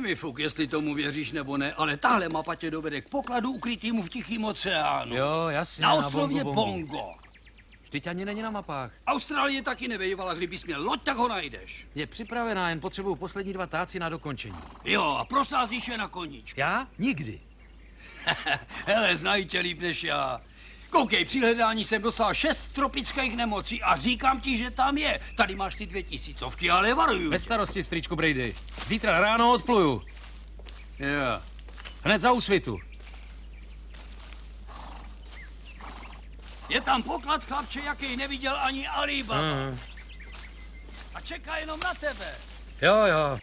mi fuk, jestli tomu věříš nebo ne, ale tahle mapa tě dovede k pokladu ukrytýmu v Tichém oceánu. Jo, jasně. Na ostrově Bongo. Vždyť ani není na mapách. Austrálie taky nevěděvala, kdybys měl loď, tak ho najdeš. Je připravená, jen potřebuju poslední 2 táci na dokončení. Jo, a prosázíš je na koníčku. Já? Nikdy. Hele, znají tě líp než já. Koukej, při hledání jsem dostal 6 tropických nemocí a říkám ti, že tam je. Tady máš ty 2000, ale varuju. Bez starosti, strýčku Brady. Zítra ráno odpluju. Jo. Hned za úsvitu. Je tam poklad, chlapče, jaký neviděl ani Alibaba. A čeká jenom na tebe. Jo, jo.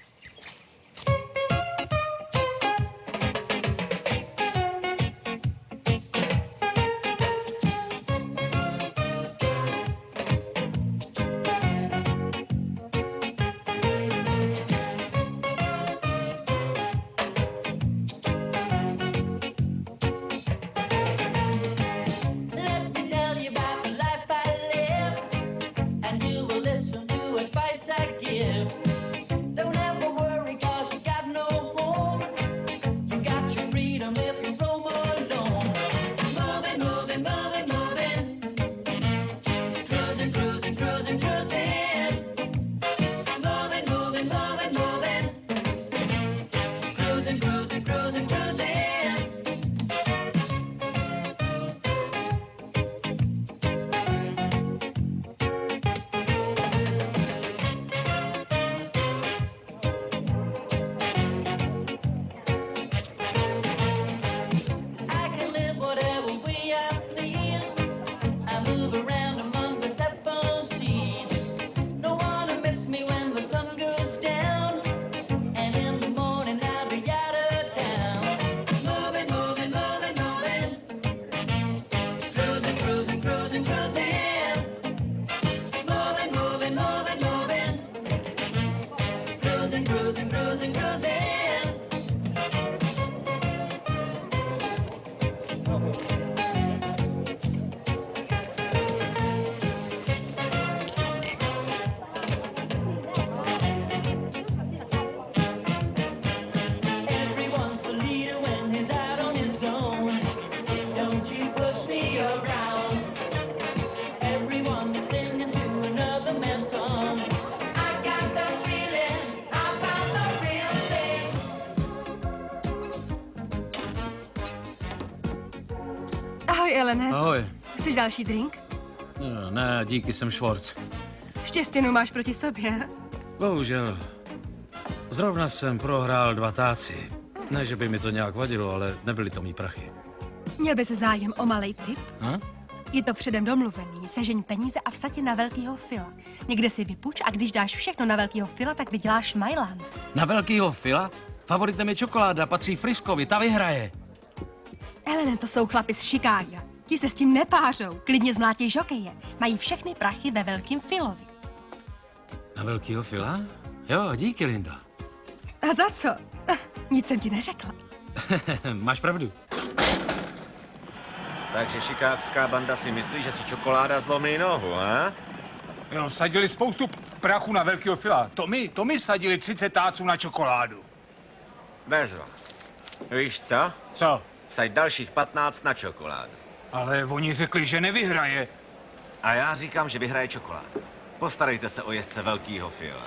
Ahoj, Elene. Ahoj. Chceš další drink? No, ne, díky, jsem Schwartz. Štěstěnu máš proti sobě. Bohužel. Zrovna jsem prohrál 2 táci. Ne, že by mi to nějak vadilo, ale nebyly to mý prachy. Měl by se zájem o malej tip? Hm? Je to předem domluvený. Sežeň peníze a vsať je na velkýho fila. Někde si vypuč a když dáš všechno na velkýho fila, tak vyděláš Mailand. Na velkýho fila? Favoritem je čokoláda, patří Friskovi, ta vyhraje. Elene, to jsou chlapi z Chicaga. Ti se s tím nepářou. Klidně zmlátí žokeje. Mají všechny prachy ve velkým filovi. Na velkýho fila? Jo, díky, Linda. A za co? Nic jsem ti neřekla. Máš pravdu. Takže šikákská banda si myslí, že si čokoláda zlomí nohu, a? Jo, vsadili spoustu prachu na velkýho fila. To my vsadili 30 táců na čokoládu. Bezva. Víš co? Co? Vsaď dalších 15 na čokoládu. Ale oni řekli, že nevyhraje. A já říkám, že vyhraje čokoládu. Postarejte se o jezdce velkýho fila.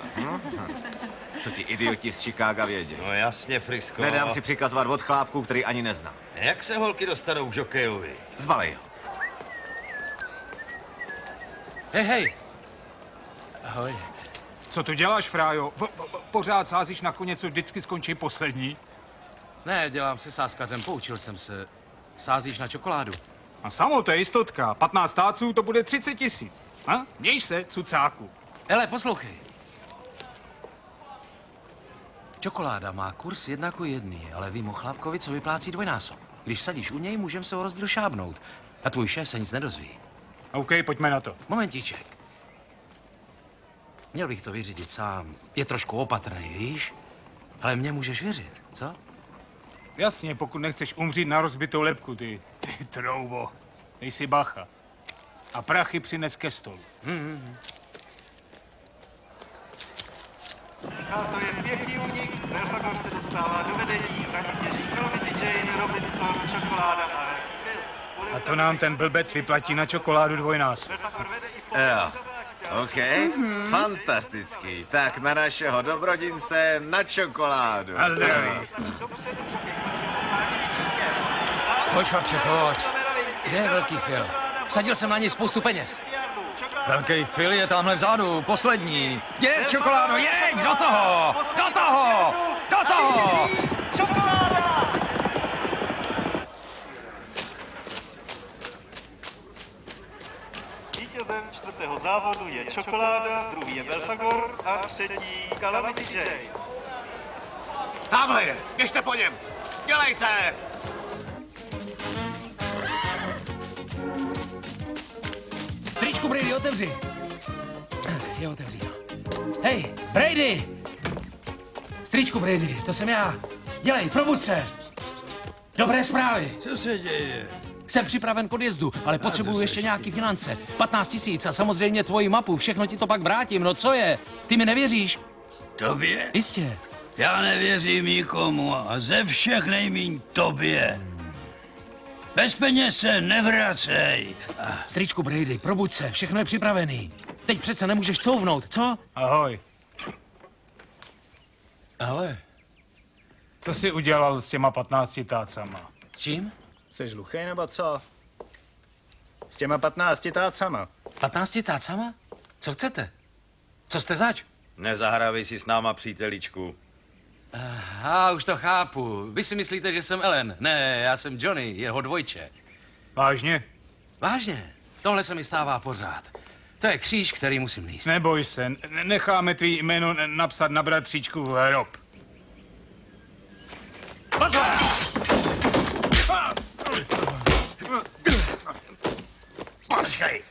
Co ti idioti z Chicaga vědí? No jasně, Frisko. Nedám si přikazovat od chlápků, který ani neznám. Jak se holky dostanou k žokejovi? Zbalej ho. Hej, hej. Ahoj. Co tu děláš, Frájo? Pořád sázíš na koně, co vždycky skončí poslední? Ne, dělám se sáskařem, poučil jsem se. Sázíš na čokoládu. A samo, to je jistotka. 15 táců, to bude 30 000. A? Děj se, cucáku. Hele, poslouchej. Čokoláda má kurz 1:1, ale vím o chlapkovi, co vyplácí dvojnásob. Když vsadíš u něj, můžem se o rozdíl šábnout. A tvůj šéf se nic nedozví. OK, pojďme na to. Momentíček. Měl bych to vyřídit sám. Je trošku opatrný, víš? Ale mně můžeš věřit, co? Jasně, pokud nechceš umřít na rozbitou lebku, ty troubo. Dej si bacha. A prachy přines ke stolu. A to je pěkný únik. Belfagor se dostává do vedení, za ním běží Calamity Jane, Robinson, Čokoláda a Velký Phil. A to nám ten blbec vyplatí na čokoládu dvojnásob. Belfagor vede i po Jo. zatáčce. OK, fantastický. Tak na našeho dobrodince na čokoládu. A zdraví. Dopředu Jockey pání výčitkem. Pojď, chlapče, pojď. Kde je Velký Phil? Vsadil jsem na něj spoustu peněz. Velký Phil je tamhle vzadu, poslední. Jeď, čokoládo, jeď, do toho, do toho, do toho. Čokoláda! Vítězem čtvrtého závodu je Čokoláda, druhý je Belfagor a třetí Calamity Jane. Tamhle je, běžte po něm. Dělejte! Strýčku, Brady, otevři. Je otevřeno. Hej, Brady! Strýčku, Brady, to jsem já. Dělej, probuď se. Dobré zprávy. Co se děje? Jsem připraven k odjezdu, ale potřebuju ještě nějaký finance. 15 000 a samozřejmě tvoji mapu, všechno ti to pak vrátím. No co je? Ty mi nevěříš? Tobě? Jistě. Já nevěřím nikomu a ze všech nejmíň tobě. Bez peněz se nevracej. Strýčku, Brady, probuď se, všechno je připravený. Teď přece nemůžeš couvnout, co? Ahoj. Ale Co jsi udělal s těma 15 tácama? s čím? Jsi hluchý nebo co? S těma 15 tácama. 15 tácama? Co chcete? Co jste zač? Nezahrávej si s náma, příteličku. Už to chápu. Vy si myslíte, že jsem Ellen. Ne, já jsem Johnny, jeho dvojče. Vážně? Vážně, tohle se mi stává pořád. To je kříž, který musím nést. Neboj se, necháme tvý jméno napsat na bratříčku v hrob. Pozor! Počkej!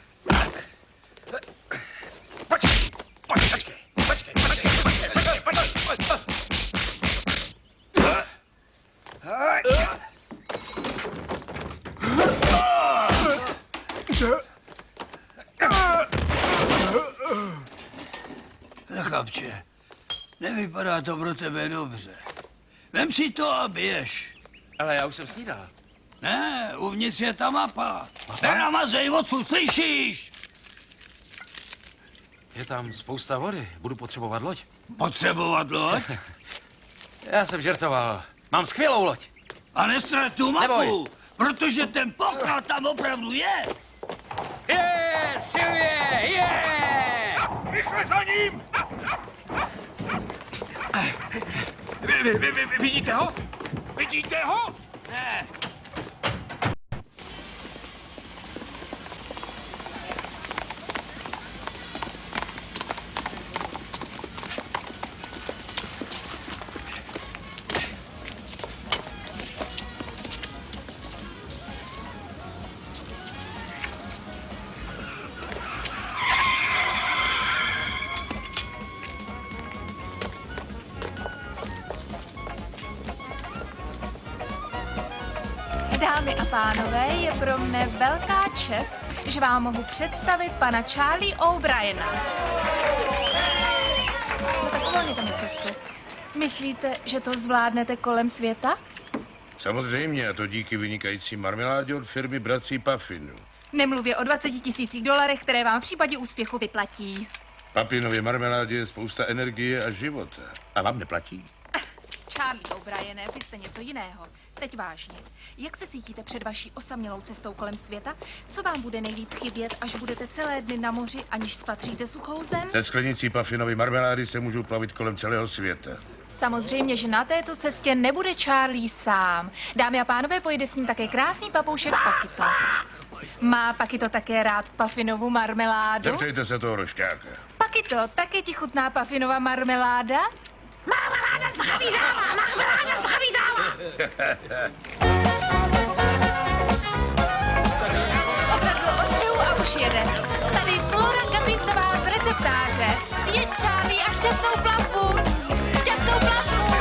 Chlapče, nevypadá to pro tebe dobře. Vem si to a běž. Ale já už jsem snídal. Ne, uvnitř je ta mapa. Nenamazej odsud, slyšíš? Je tam spousta vody, budu potřebovat loď. Potřebovat loď? Já jsem žertoval. Mám skvělou loď. A nestrat tu mapu, Neboj. protože ten poklad tam opravdu je. Je, Sylvie, je! Rychle za ním! Vidíte ho? Vidíte ho? Ne. Dámy a pánové, je pro mne velká čest, že vám mohu představit pana Charlie O'Briena. No tak uvolněte mi cestu. Myslíte, že to zvládnete kolem světa? Samozřejmě, a to díky vynikající marmeládě od firmy Bratří Puffinu. Nemluvě o 20 000 dolarech, které vám v případě úspěchu vyplatí. Puffinově marmeládě je spousta energie a života. A vám neplatí? Charlie O'Briene, vy jste něco jiného. Teď vážně. Jak se cítíte před vaší osamělou cestou kolem světa? Co vám bude nejvíc chybět, až budete celé dny na moři, aniž spatříte suchou zem? Ze sklenicí Puffinovy marmelády se můžu plavit kolem celého světa. Samozřejmě, že na této cestě nebude Charlie sám. Dámy a pánové, pojede s ním také krásný papoušek Pakito. Má Pakito také rád Puffinovu marmeládu? Zeptejte se toho rošťáka. Pakito, také ti chutná Puffinova marmeláda? Marmeláda zdraví dává! Marmeláda zdraví dává! Odrazil od břehu a už jede. Tady Flora Kazincová z receptáře. Jeď, Charlie, a šťastnou plavbu! Šťastnou plavbu!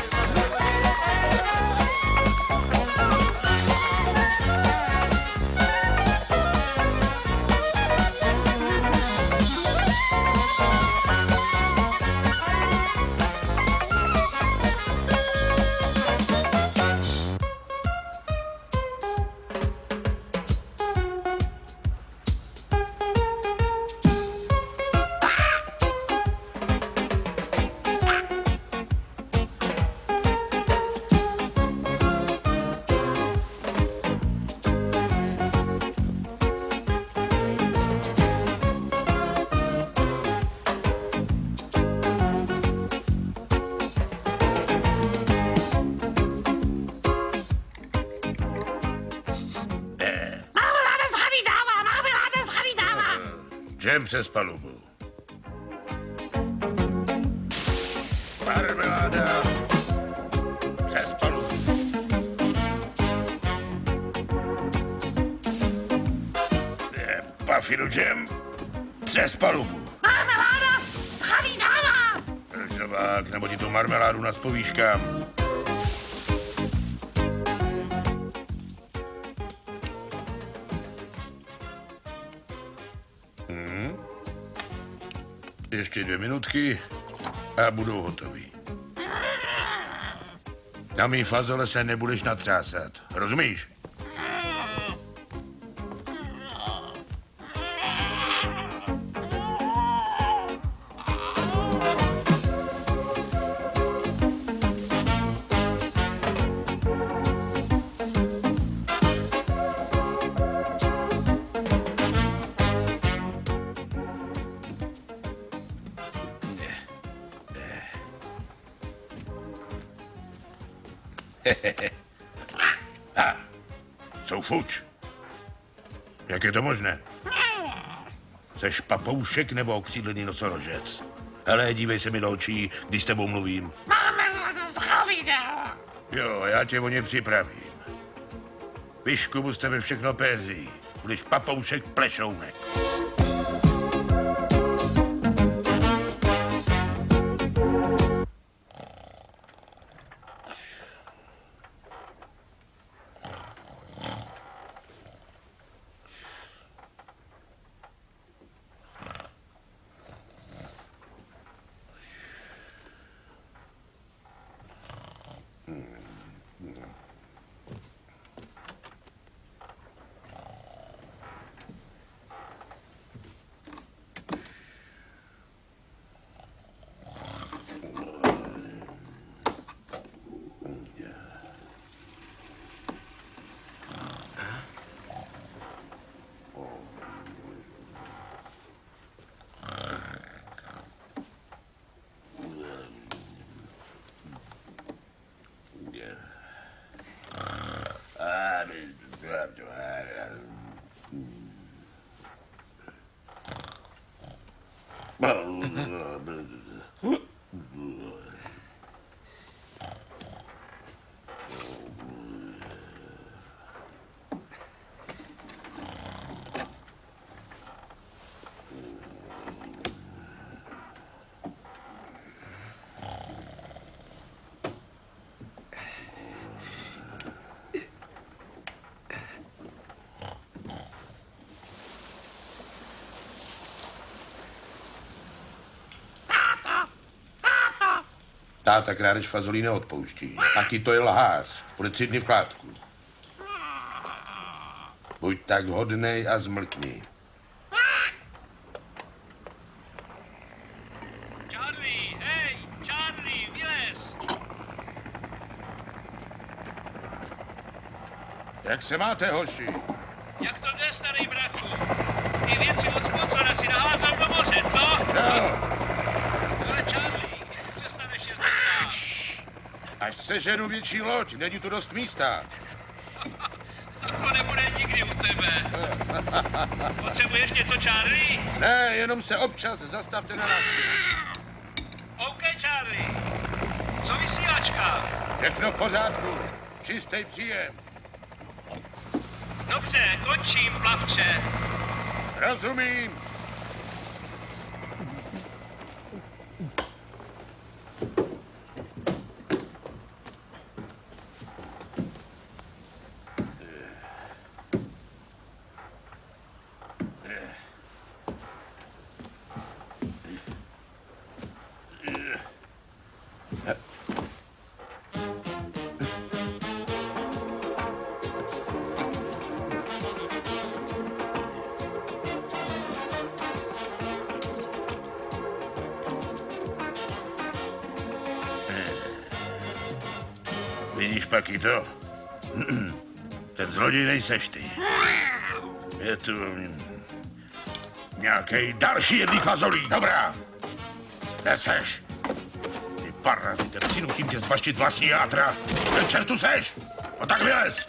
Všem přes palubu. Marmeláda přes palubu. Pafinu džem přes palubu. Marmeláda! Zdraví dáma! Žovák, nebo ti tu marmeládu naspovíškám. Ještě 2 minutky a budou hotoví. Na mý fazole se nebudeš natřásat. Rozumíš? Jsou fuč. Jak je to možné? Seš papoušek nebo okřídlený nosorožec? Hele, dívej se mi do očí, když s tebou mluvím. Jo, já tě o ně připravím. Vyškubu z tebe všechno pézí. Budeš papoušek plešounek. Táta krádež fazolí neodpouští. Taky to je lhář. Bude 3 dny v chládku. Buď tak hodnej a zmlkni. Charlie, hej, Charlie, vylez! Jak se máte, hoši? Jak to jde, starý bratku? Ty věci od sponzora si naházal do moře, co? Jo. Ale Charlie, přestaneš jezdit sám. Až seženu větší loď, není tu dost místa. Tak to nebude nikdy u tebe. Potřebuješ něco, Charlie? Ne, jenom se občas zastavte na návštěvu. OK, Charlie. Co vysílačka? Všechno v pořádku. Čistý příjem. Dobře, končím, plavče. Rozumím. Vidíš pak i to? Ten zloděj nejseš ty. Je tu nějaký další jedný fazolí. Dobrá. Neseš. Ty parazite, přinutím tě zbaštit vlastní játra. Ten čertu seš. No tak vylez.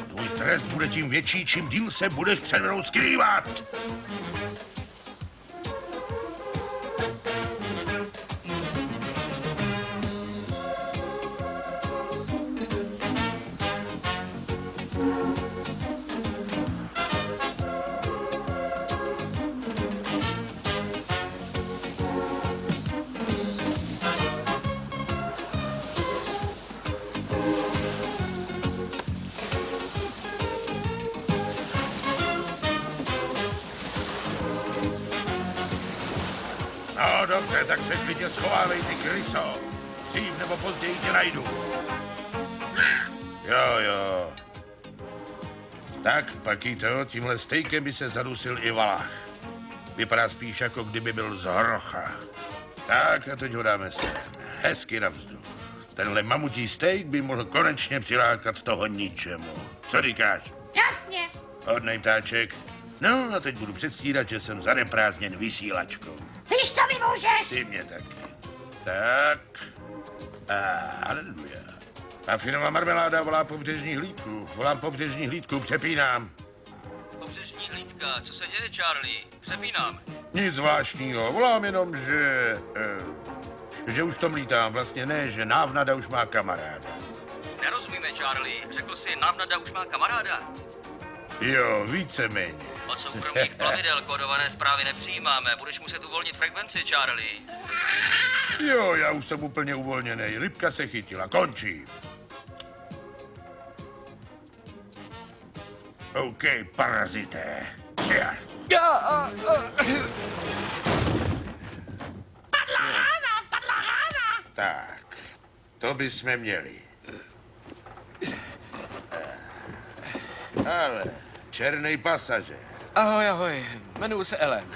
Tvůj trest bude tím větší, čím díl se budeš před mnou skrývat. dobře, tak se klidně schovávej, ty kryso. Dřív nebo později tě najdu. Jo. Tak, Pakito, tímhle stejkem by se zadusil i Valach. Vypadá spíš, jako kdyby byl z hrocha. Tak a teď ho dáme sem. Hezky na vzduch. Tenhle mamutí steak by mohl konečně přilákat toho ničemu. Co říkáš? Jasně. Hodnej ptáček. No a teď budu předstírat, že jsem zaneprázdněn vysílačkou. Víš, co mi můžeš? Ty mě taky. Tak. Haleluja. Afinová marmeláda volá pobřežní hlídku. Volám pobřežní hlídku, přepínám. Pobřežní hlídka, co se děje, Charlie? Přepínám. Nic zvláštního, volám jenom, že už to mlítám. Vlastně ne, že návnada už má kamaráda. Nerozumíme, Charlie. Řekl jsi, návnada už má kamaráda. Jo, víceméně. Od soukromých plavidel kódované zprávy nepřijímáme. Budeš muset uvolnit frekvenci, Charlie. Jo, já už jsem úplně uvolněný. Rybka se chytila, končí. OK, parazité. Tak, to bychom měli. Ale, černý pasažér. Ahoj, jmenuji se Ellen.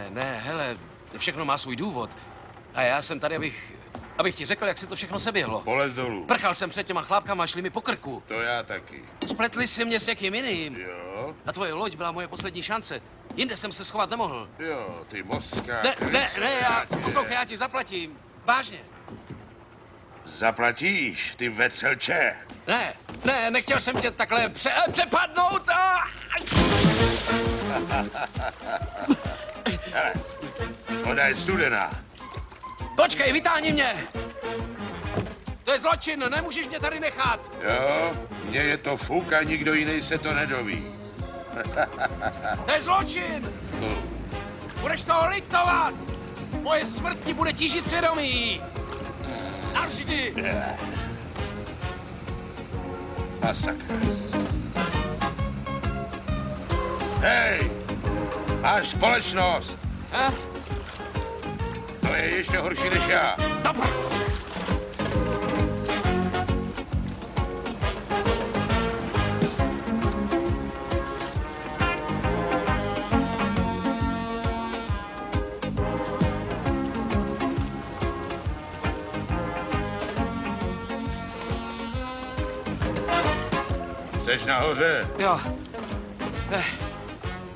Ne, hele, všechno má svůj důvod. A já jsem tady, abych ti řekl, jak se to všechno seběhlo. Polez dolů. Prchal jsem před těma chlápkama a šli mi po krku. To já taky. Spletli si mě s někým jiným. Jo? A tvoje loď byla moje poslední šance. Jinde jsem se schovat nemohl. Jo, ty mozká Poslouchej, já ti zaplatím. Vážně. Zaplatíš, ty vecelče. Ne, nechtěl jsem tě takhle přepadnout. Hele, voda je studená. Počkej, vytáhni mě. To je zločin, nemůžeš mě tady nechat. Jo, mně je to fuk a nikdo jiný se to nedoví. To je zločin. Budeš toho litovat. Moje smrt ti bude tížit svědomí. Navždy. Masakr. Hej, máš společnost. To je ještě horší než já. Dobře. Jseš nahoře? Jo.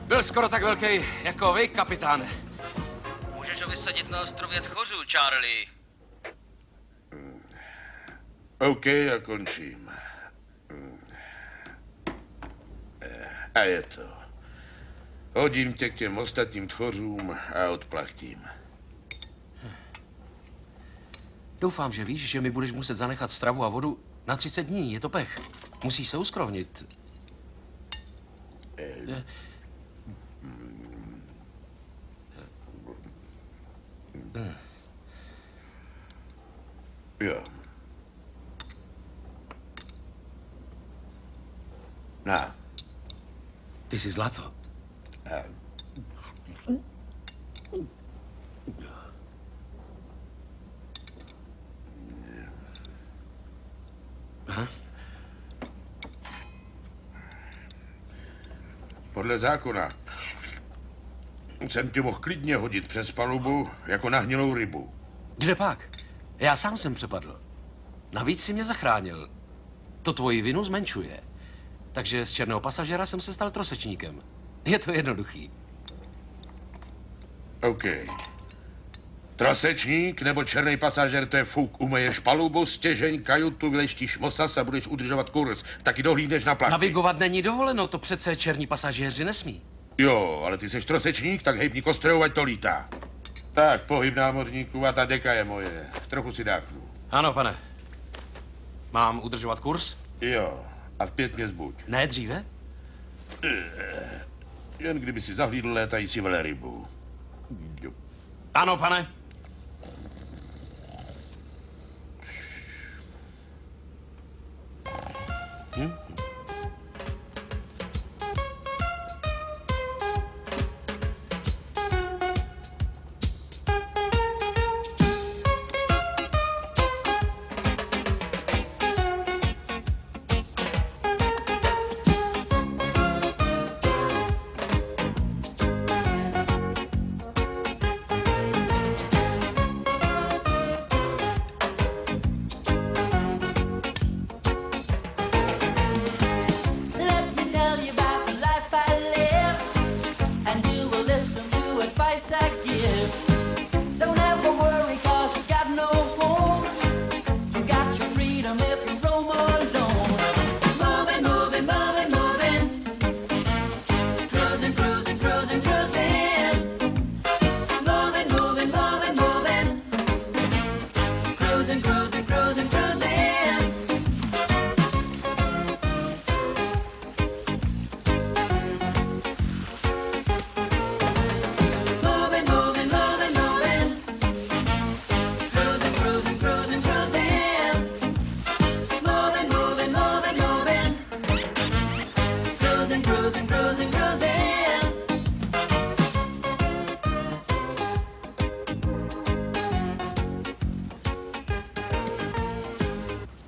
Byl skoro tak velký jako vy, kapitáne. Můžeš ho vysadit na ostrově Tchořů, Charlie. OK, já končím. A je to. Hodím tě k těm ostatním tchořům a odplachtím. Doufám, že víš, že mi budeš muset zanechat stravu a vodu na 30 dní. Je to pech. Musíš se uskrovnit. Jo. Na. Ty jsi zlato. Aha. Podle zákona jsem tě mohl klidně hodit přes palubu jako nahnilou rybu. Kde pak? Já sám jsem přepadl. Navíc si mě zachránil. To tvoji vinu zmenšuje. Takže z černého pasažéra jsem se stal trosečníkem. Je to jednoduchý. OK. Trosečník nebo černý pasažér, to je fuk. Umeješ palubu, stěžeň, kajutu, vyleštíš mosas a budeš udržovat kurz. Taky dohlídneš na plachty. Navigovat není dovoleno, to přece černí pasažéři nesmí. Jo, ale ty seš trosečník, tak hejbni kostrou, ať to lítá. Tak, pohyb námořníků a ta deka je moje. Trochu si dáchnu. Ano, pane. Mám udržovat kurz? Jo, a v 5 mě zbuď. Ne dříve? Jen kdyby si zahlídl létající velerybu. Jo. Ano, pane.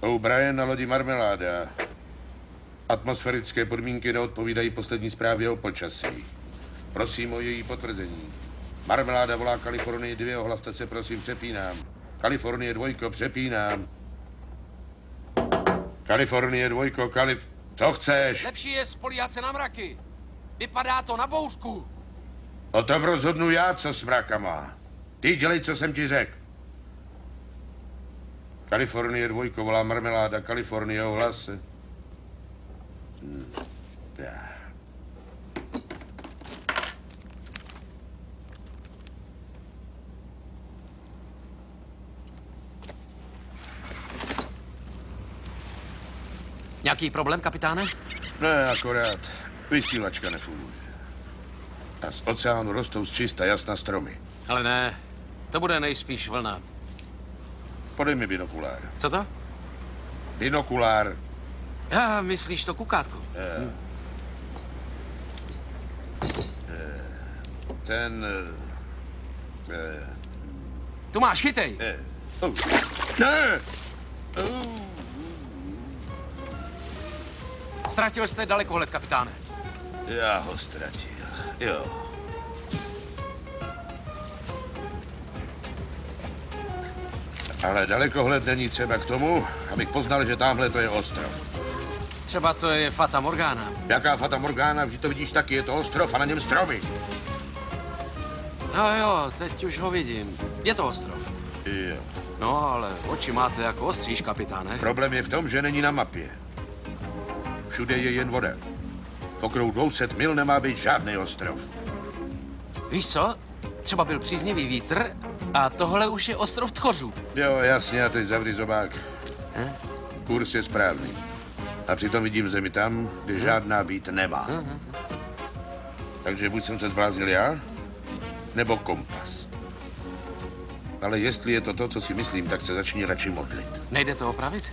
O'Brien na lodi Marmeláda. Atmosférické podmínky neodpovídají poslední zprávě o počasí. Prosím o její potvrzení. Marmeláda volá Kalifornii 2, ohlaste se, prosím, přepínám. Kalifornie 2, přepínám. Kalifornie 2, Co chceš? Lepší je spolíhat se na mraky. Vypadá to na bouřku. O tom rozhodnu já, co s mrakama. Ty dělej, co jsem ti řekl. Kalifornie 2, volá Marmeláda, Kalifornie, ohlas se. Tak. Nějaký problém, kapitáne? Ne, akorát vysílačka nefunguje. A z oceánu rostou z čista jasna stromy. Ale ne, to bude nejspíš vlna. Podej mi binokulár. Co to? Binokulár. Já, myslíš to kukátko? Ten... Tu máš, chytej. Ne! Ztratil jste dalekohled, kapitáne. Já ho ztratil, jo. Ale dalekohled není třeba k tomu, abych poznal, že tamhle to je ostrov. Třeba to je Fata Morgana. Jaká Fata Morgana, vždy to vidíš taky, je to ostrov a na něm stromy. Jo, teď už ho vidím. Je to ostrov. Jo. No, ale oči máte jako ostříž, kapitáne. Problém je v tom, že není na mapě. Všude je jen voda. V okruhu 200 mil nemá být žádný ostrov. Víš co? Třeba byl příznivý vítr a tohle už je ostrov Tchořů. Jo, jasně, a teď zavři zobák. Kurs je správný. A přitom vidím zemi tam, kde žádná být nemá. Takže buď jsem se zbláznil já, nebo kompas. Ale jestli je to to, co si myslím, tak se začni radši modlit. Nejde to opravit?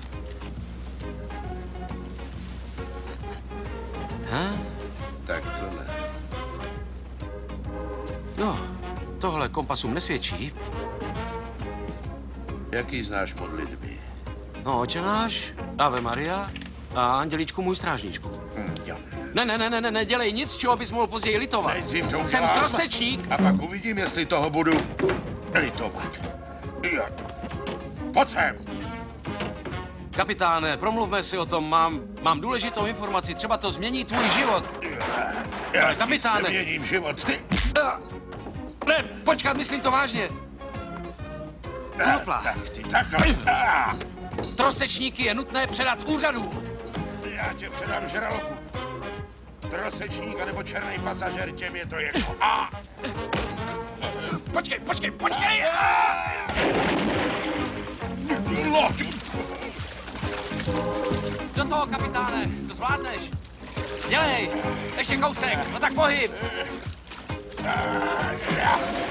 Tak to ne. Jo, tohle kompasům nesvědčí. Jaký znáš modlitby? No, Otče náš, Ave Maria a Anděličku můj strážničku. Jo. Ne, dělej nic, čeho bys mohl později litovat. Nejdřív to Jsem udělám. trosečník. A pak uvidím, jestli toho budu litovat. Jo. Pojď sem. Kapitáne, promluvme si o tom, mám důležitou informaci, třeba to změní tvůj život. Já kapitáne. ti změním život, ty. Ne, počkat, myslím to vážně. Hopla. Tak ty, takhle. Trosečníky je nutné předat úřadům. Já tě předám žraloku. Trosečník nebo černý pasažér, těm je to jedno. Počkej! Do toho, kapitáne, to zvládneš. Dělej, ještě kousek, no tak pohyb.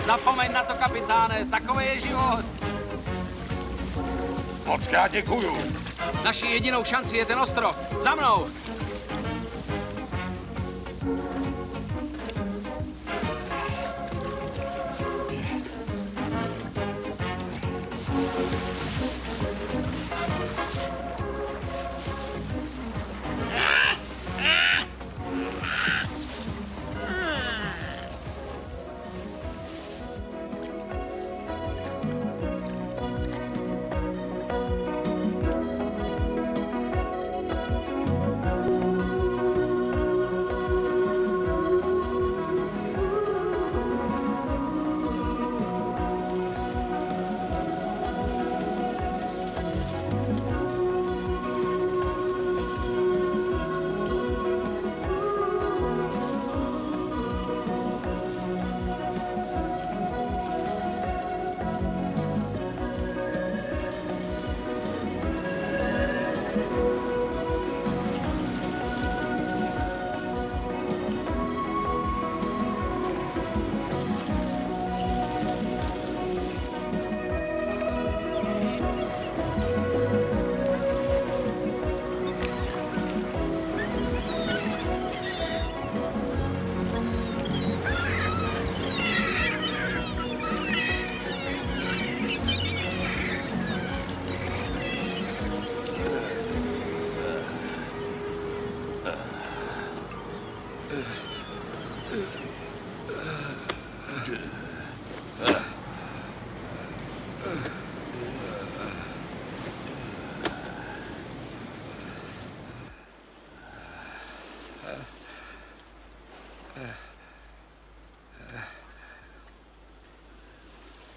Zapomeň na to, kapitáne, takový je život. Moc krát děkuju. Naší jedinou šanci je ten ostrov. Za mnou.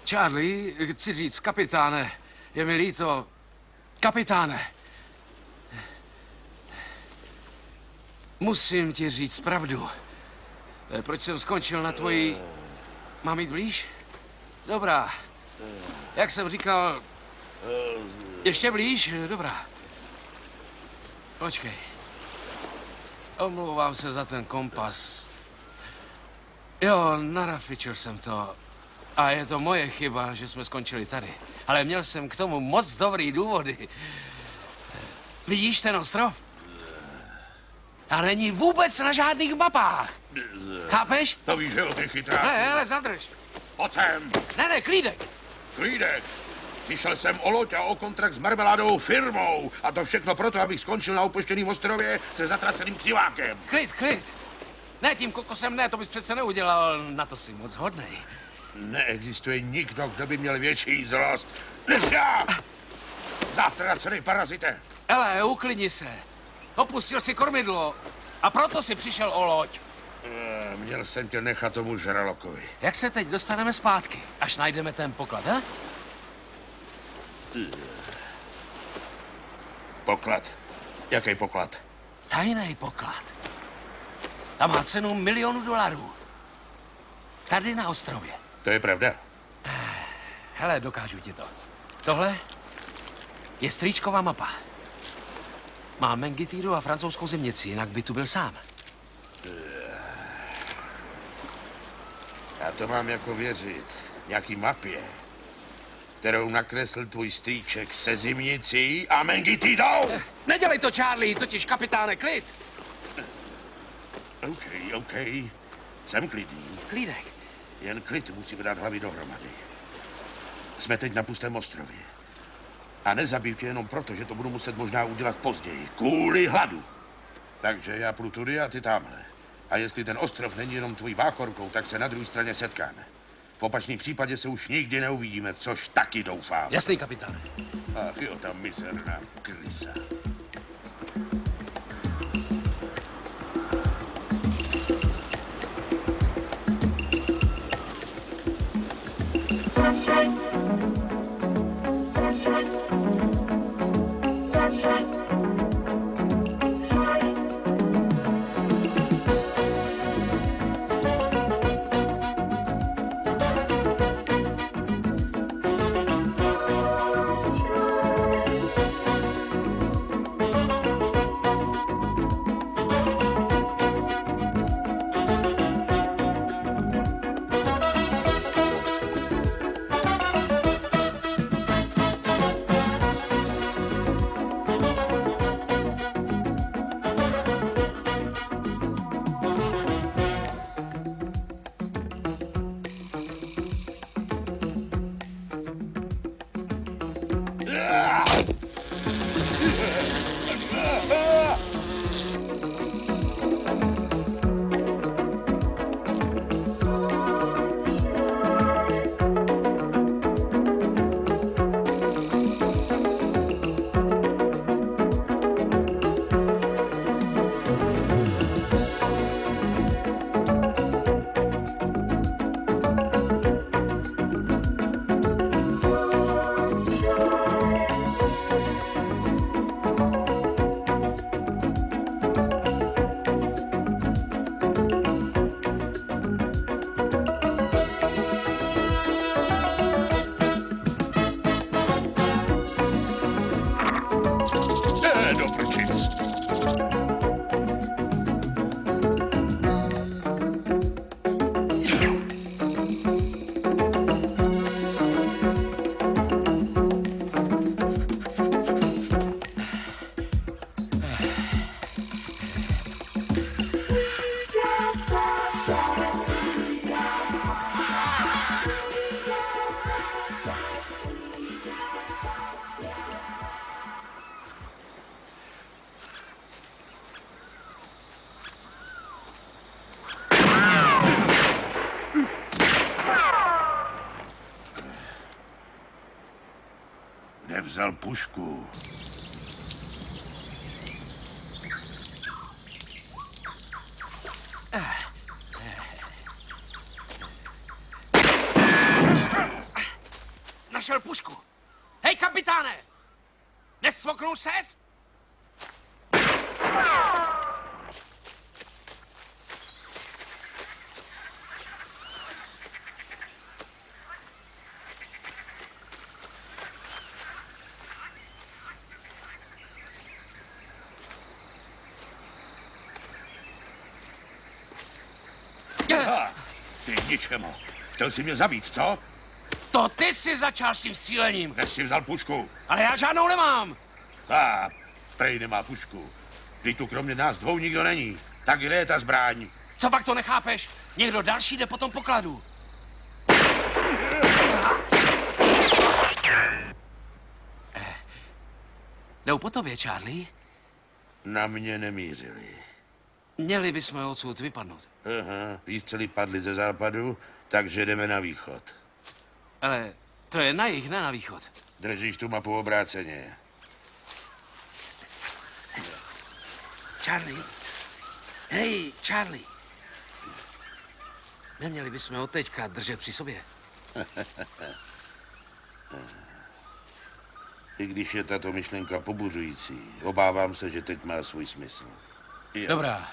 Charlie, chci říct, kapitáne, je mi líto. Kapitáne. Musím ti říct pravdu. Proč jsem skončil na tvojí... Mám jít blíž? Dobrá. Jak jsem říkal... Ještě blíž? Dobrá. Počkej. Omlouvám se za ten kompas. Jo, narafičil jsem to. A je to moje chyba, že jsme skončili tady. Ale měl jsem k tomu moc dobrý důvody. Vidíš ten ostrov? A není vůbec na žádných mapách. Chápeš? To víš, že jo, ty chytrá. Hele, zadrž. Pojď sem. Ne, klídek. Klídek. Přišel jsem o loď a o kontrakt s marmeládovou firmou. A to všechno proto, abych skončil na opuštěném ostrově se zatraceným křivákem. Klid. Ne, tím kokosem ne, to bys přece neudělal. Na to si moc hodnej. Neexistuje nikdo, kdo by měl větší zlost než já. Zatracený parazite. Hele, uklidni se. Opustil si kormidlo a proto si přišel o loď. Měl jsem tě nechat tomu žralokovi. Jak se teď dostaneme zpátky, až najdeme ten poklad, ha? Poklad? Jaký poklad? Tajný poklad. A má cenu $1 milion. Tady na ostrově. To je pravda. Hele, dokážu ti to. Tohle je strýčková mapa. Má Mengitíru a francouzskou zimnici, jinak by tu byl sám. Já to mám jako věřit nějaký mapě, kterou nakresl tvůj strýček se zimnicí a Mengitidou. Nedělej to, Charlie, totiž kapitáne, klid. OK. Jsem klidný. Klídek. Jen klid musíme dát hlavy dohromady. Jsme teď na pustém ostrově. A nezabiju tě jenom proto, že to budu muset možná udělat později. Kvůli hladu. Takže já půjdu tudy a ty tamhle. A jestli ten ostrov není jenom tvojí báchorkou, tak se na druhé straně setkáme. V opačném případě se už nikdy neuvidíme, což taky doufám. Jasný, kapitáne. Ach jo, ta mizerná krysa. Kde vzal pušku? Našel pušku. Hej, kapitáne! Nesvoknul ses? Ty k ničemu. Chtěl jsi mě zabít, co? To ty jsi začal s tím střílením. Kde jsi vzal pušku? Ale já žádnou nemám. Prej nemá pušku. Vždyť tu kromě nás dvou nikdo není. Tak kde je ta zbraň? Co pak to nechápeš? Někdo další jde po tom pokladu. Jdou po tobě, Charlie. Na mě nemířili. Měli bychom odsud vypadnout. Aha, výstřely padly ze západu, takže jdeme na východ. Ale to je na jih, ne na východ. Držíš tu mapu obráceně. Charlie? Hej, Charlie. Neměli bychom od teďka držet při sobě. I když je tato myšlenka pobuřující, obávám se, že teď má svůj smysl. Jo. Dobrá,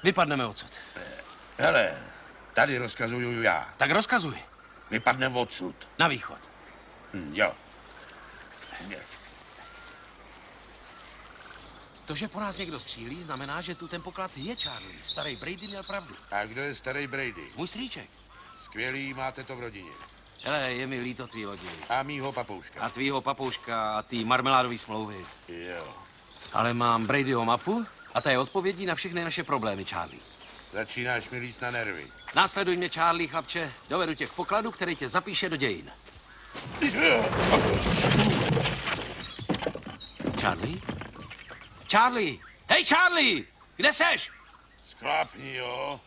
vypadneme odsud. Hele, tady rozkazuju já. Tak rozkazuj. Vypadneme odsud. Na východ. Jo. To, že po nás někdo střílí, znamená, že tu ten poklad je, Charlie. Starý Brady měl pravdu. A kdo je starý Brady? Můj strýček. Skvělý, máte to v rodině. Hele, je mi líto tvý lodi. A mýho papouška. A tvýho papouška a tý marmeládový smlouvy. Jo. Ale mám Bradyho mapu a ta je odpovědí na všechny naše problémy, Charlie. Začínáš mi líst na nervy. Následuj mě, Charlie, chlapče. Dovedu tě k pokladu, který tě zapíše do dějin. Charlie? Charlie! Hej, Charlie! Kde seš? Sklápni, jo.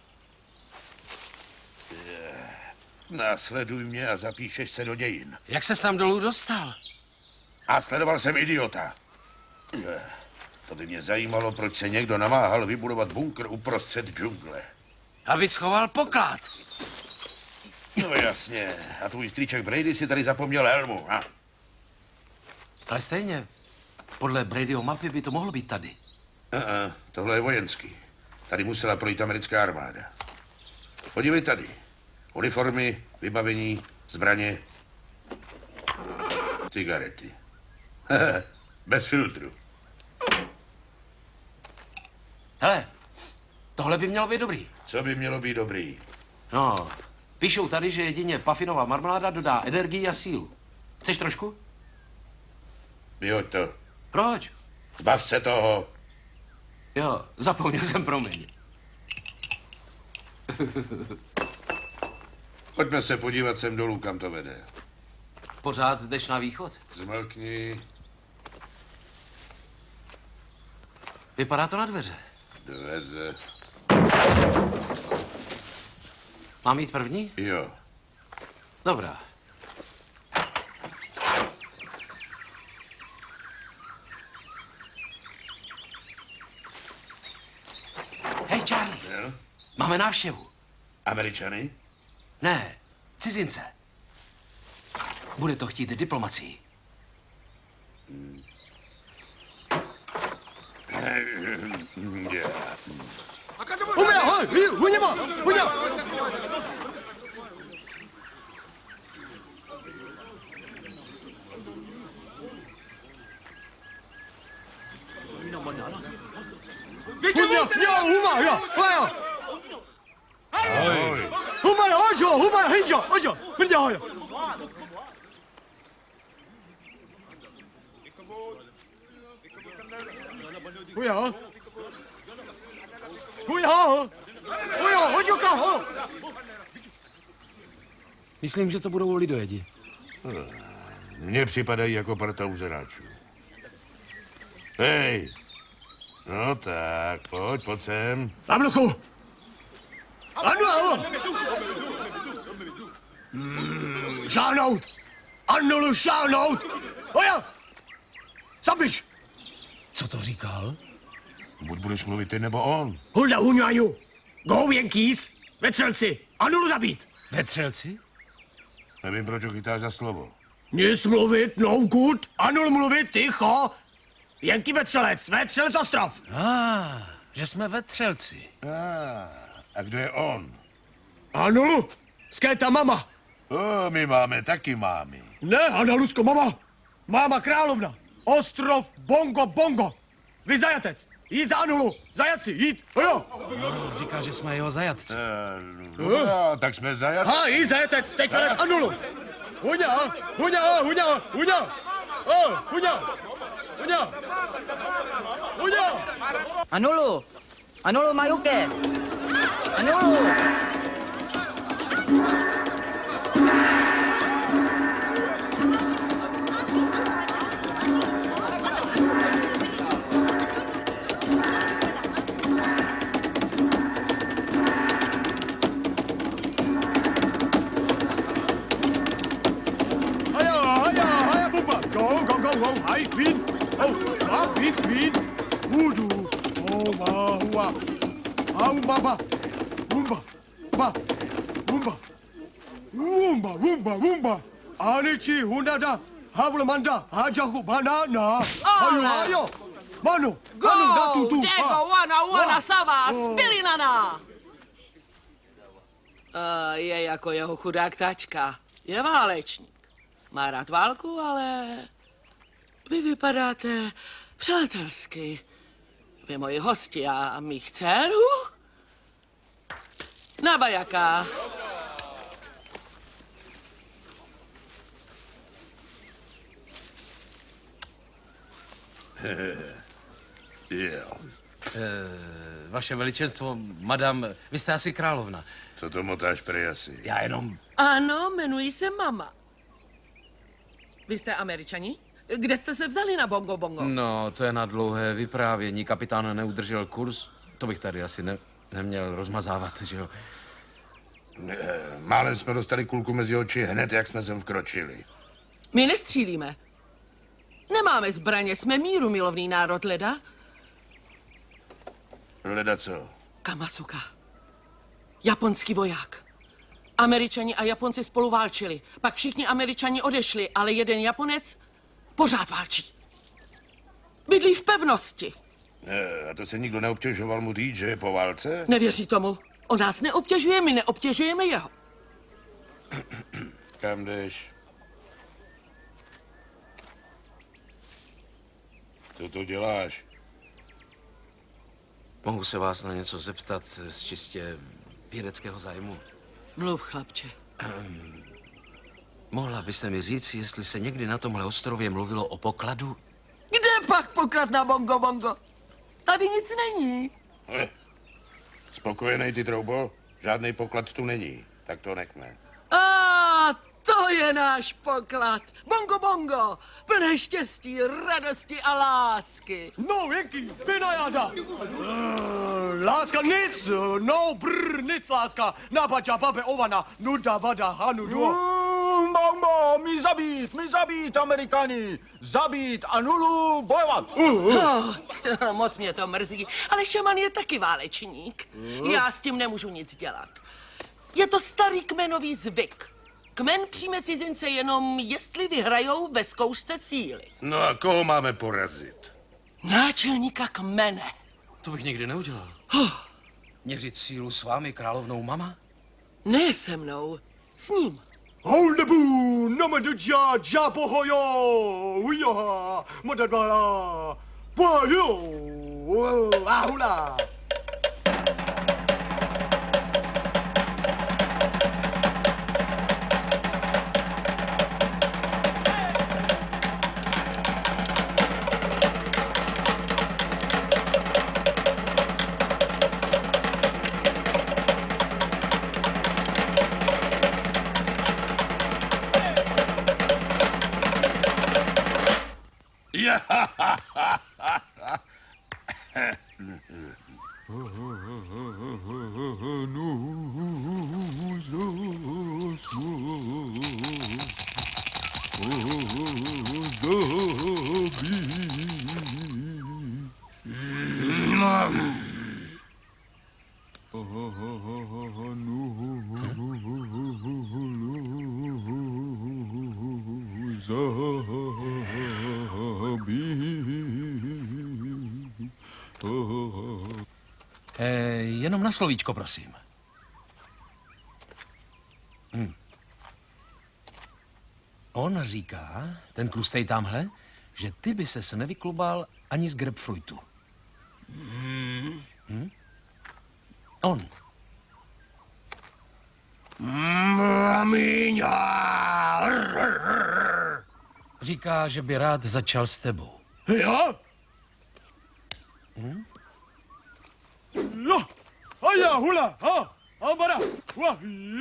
Následuj mě a zapíšeš se do dějin. Jak ses tam dolů dostal? A sledoval jsem idiota. To by mě zajímalo, proč se někdo namáhal vybudovat bunkr uprostřed džungle. Aby schoval poklad. No jasně. A tvůj strýček Brady si tady zapomněl helmu, ha? Ale stejně, podle Bradyho mapy by to mohlo být tady. Tohle je vojenský. Tady musela projít americká armáda. Podívej tady. Uniformy, vybavení, zbraně, cigarety. Bez filtru. Hele, tohle by mělo být dobrý. Co by mělo být dobrý? No, píšou tady, že jedině Puffinová marmeláda dodá energii a sílu. Chceš trošku? Vyhoď to. Proč? Zbav se toho. Jo, zapomněl jsem, promiň. Pojďme se podívat sem dolů, kam to vede. Pořád jdeš na východ? Zmlkni. Vypadá to na dveře. Dveře. Mám jít první? Jo. Dobrá. Hej, Charlie. Jo? Máme návštěvu. Američany? Ne, cizince. Bude to chtít diplomacii. Myslím, že to budou lidojedi. Mně připadají jako parta uzenáčů. Hej! No tak, pojď sem. Namluku! Ano! Žáhnout! Annulu žáhnout! Oja! Zabiš! Co to říkal? Buď budeš mluvit ty nebo on. Hulda Huňaju! Go Yankees! Vetřelci! Anulu zabít! Vetřelci? Nevím, proč ho chytáš za slovo. Nic mluvit, no good! Anul mluvit, ticho! Jenky vetřelec, vetřelec ostrov! Že jsme vetřelci. A kdo je on? Anulu! Skéta mama! My máme taky mámy. Ne, Analusko, mama! Máma královna! Ostrov Bongo Bongo! Vy zajatec! Jít za Anulu! Zajaci, jít! Jo! Říká, že jsme jeho zajatci. Dobrá, tak jsme zajatci. Jít zajatec! Teď vedet Anulu! Huňa! Huňa! Huňa! Huňa! Huňa! Huňa! Huňa! Anulu! Anulu Majuke! Anulu! Oh, hi, Queen. Oh, Queen, Queen. Voodoo. Oh, ma, au, baba. Wumba, ba, wumba. Wumba, wumba, wumba. Anichi, hunada, havlamanda, hajahu, banana. Ayo. Manu, Manu, datu, tu. Dego, wana, Sava, Spilinana. Je jako jeho chudák tačka. Je válečník. Má rád válku, ale vy vypadáte přátelsky. Vy moji hosti a mých dcerů? Na bajaka. Vaše veličenstvo, madam, vy jste asi královna. Co to motáš prej asi? Já jenom... Ano, jmenuji se Mama. Vy jste Američani? Kde jste se vzali na Bongo Bongo? No, to je na dlouhé vyprávění. Kapitán neudržel kurz. To bych tady asi neměl rozmazávat, že jo? Málem jsme dostali kulku mezi oči hned, jak jsme sem vkročili. My nestřílíme. Nemáme zbraně, jsme míru milovný národ, leda. Leda co? Kamasuka. Japonský voják. Američani a Japonci spolu válčili. Pak všichni Američani odešli, ale jeden Japonec pořád válčí. Bydlí v pevnosti. A to se nikdo neobtěžoval mu říct, že je po válce? Nevěří tomu. On nás neobtěžuje, my neobtěžujeme jeho. Kam jdeš? Co to děláš? Mohu se vás na něco zeptat z čistě vědeckého zájmu? Mluv, chlapče. Mohla byste mi říct, jestli se někdy na tomhle ostrově mluvilo o pokladu? Kde pak poklad na Bongo Bongo? Tady nic není. Spokojenej ty, Troubo? Žádný poklad tu není. Tak to nechme. To je náš poklad. Bongo Bongo. Plné štěstí, radosti a lásky. No, Jenky, vynajada. Láska nic, no nic láska. Napača, pape, ovana, nuda, vada, hanu, duo. Bongo, mi zabít, Amerikáni. Zabít Anulu, bojovat. Moc mě to mrzí, ale šaman je taky válečník. Já s tím nemůžu nic dělat. Je to starý kmenový zvyk. Kmen přijme cizince jenom, jestli vyhrajou ve zkoušce síly. No a koho máme porazit? Náčelníka kmene. To bych nikdy neudělal. Měřit sílu s vámi, královnou Mama? Ne se mnou, s ním. Holdebu, namadudja, jabohojo, ujoha, madadala, bojo, ahula. Jenom na slovíčko, prosím. On říká, ten tlustej tamhle, že ty by ses nevyklubal ani z grapefruitu. On. Říká, že by rád začal s tebou. Jo? No, a já hula, a bara,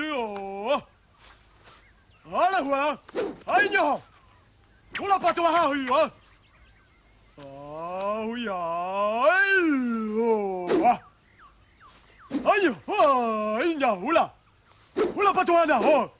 jo. Ale hula, a něho. Hula patu, jo. Hula. Hula patuana, ho.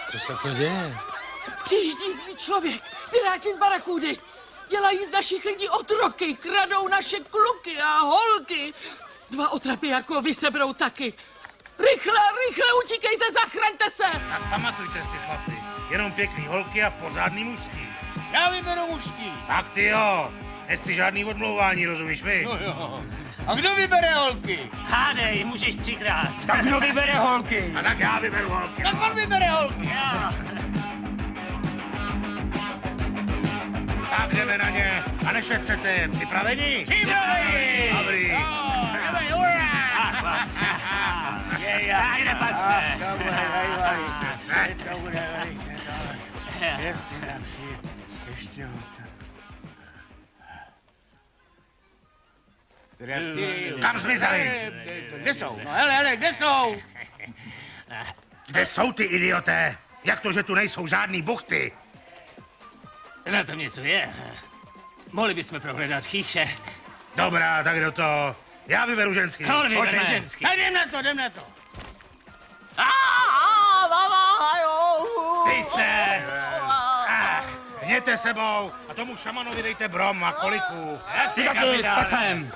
Co se to děje? Přijíždí zlý člověk, piráti z barakudy. Dělají z našich lidí otroky, kradou naše kluky a holky. 2 otrapy jako vy seberou taky. Rychle, utíkejte, zachraňte se! Tak pamatujte si, chlapi, jenom pěkný holky a pořádný mužský. Já vyberu mužský. Tak ty jo, nechci žádný odmlouvání, rozumíš mi? No jo. A kdo vybere holky? Hádej, můžeš 3krát. Tak kdo vybere holky? A tak já vyberu holky. Tak on vybere holky. Já. Tak jdeme na ně a nešetřete. Připraveni? Připraveni! Dobrý. Jdeme, hurá! Tak kde patřte? To bude velice dobré. Jestli nám si ještě Kam zmizeli? Kde jsou? No hele, kde jsou? Kde jsou ty idioté? Jak to, že tu nejsou žádný buchty? Na tom něco je. Mohli bychom prohledat chýše. Dobrá, tak do toho. Já vyberu ženský. No, vyberme ženský. Jdem na to. Styďte! Hněte sebou a tomu šamanovi dejte brom a koliku. Jasně, kapitán. Pacem.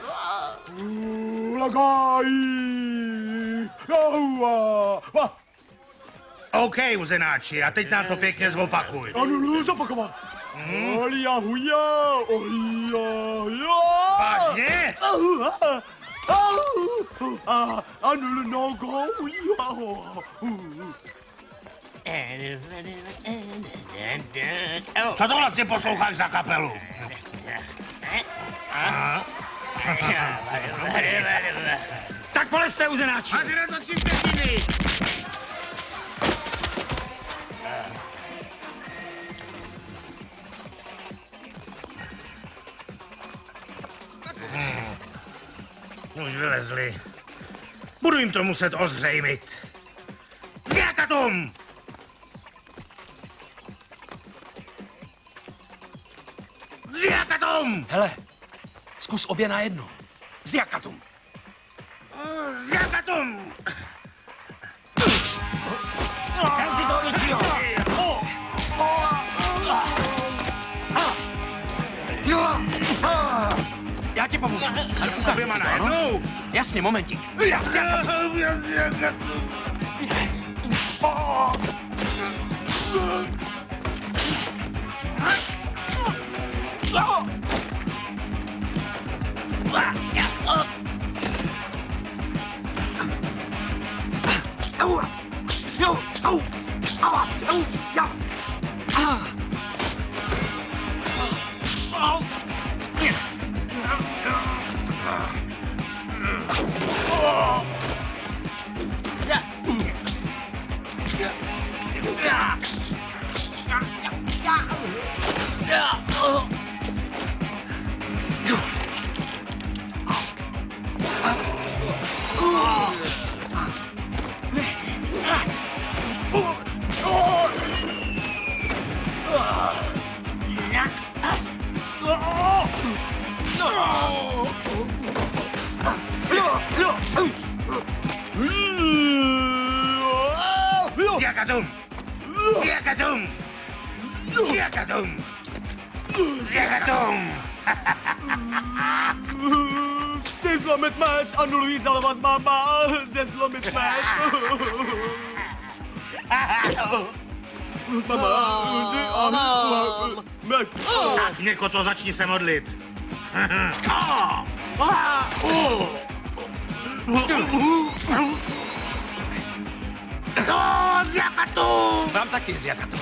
OK, uzenáči, a teď nám to pěkně zopakuj. Ano, zopakovat. Vážně? Co to vlastně posloucháš za kapelu? Tak polezte, uzenáči. A ty natočím pětiny. Už vylezli. Budu jim to muset ozřejmit. Zjakatum! Zjakatum! Hele, zkus obě najednou. Zjakatum! Zjakatum! Dám si toho většího. Já ti pomůžu. Ale ukáž ti to, ano? Jasně, momentík. Zjakatum! Zjakatum! Zjakatum! Zjakatum! Zjakatum! Chci zlomit mec a nulový zalovat máma. Chci zlomit mec. Mama, Mek. Tak, Něko, to začni se modlit. Zjakatum! Mám taky zjakatum.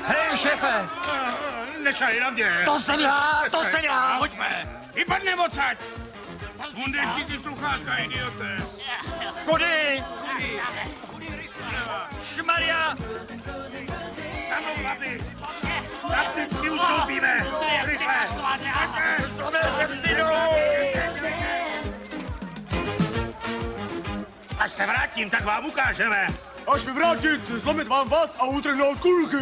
Hej, šéfe! Nešali na mě! To jsem já! Pojďme! Vypadnem odsaď! Mundej si ty sluchátka, idiote! Kudy? Šmaria! Za mnou, chlapi! Prakticky ustoupíme! Rychle! Zlomil jsem si Až se vrátím, tak vám ukážeme! Až vyvrátit, zlomit vám vás a utrhnout kulky.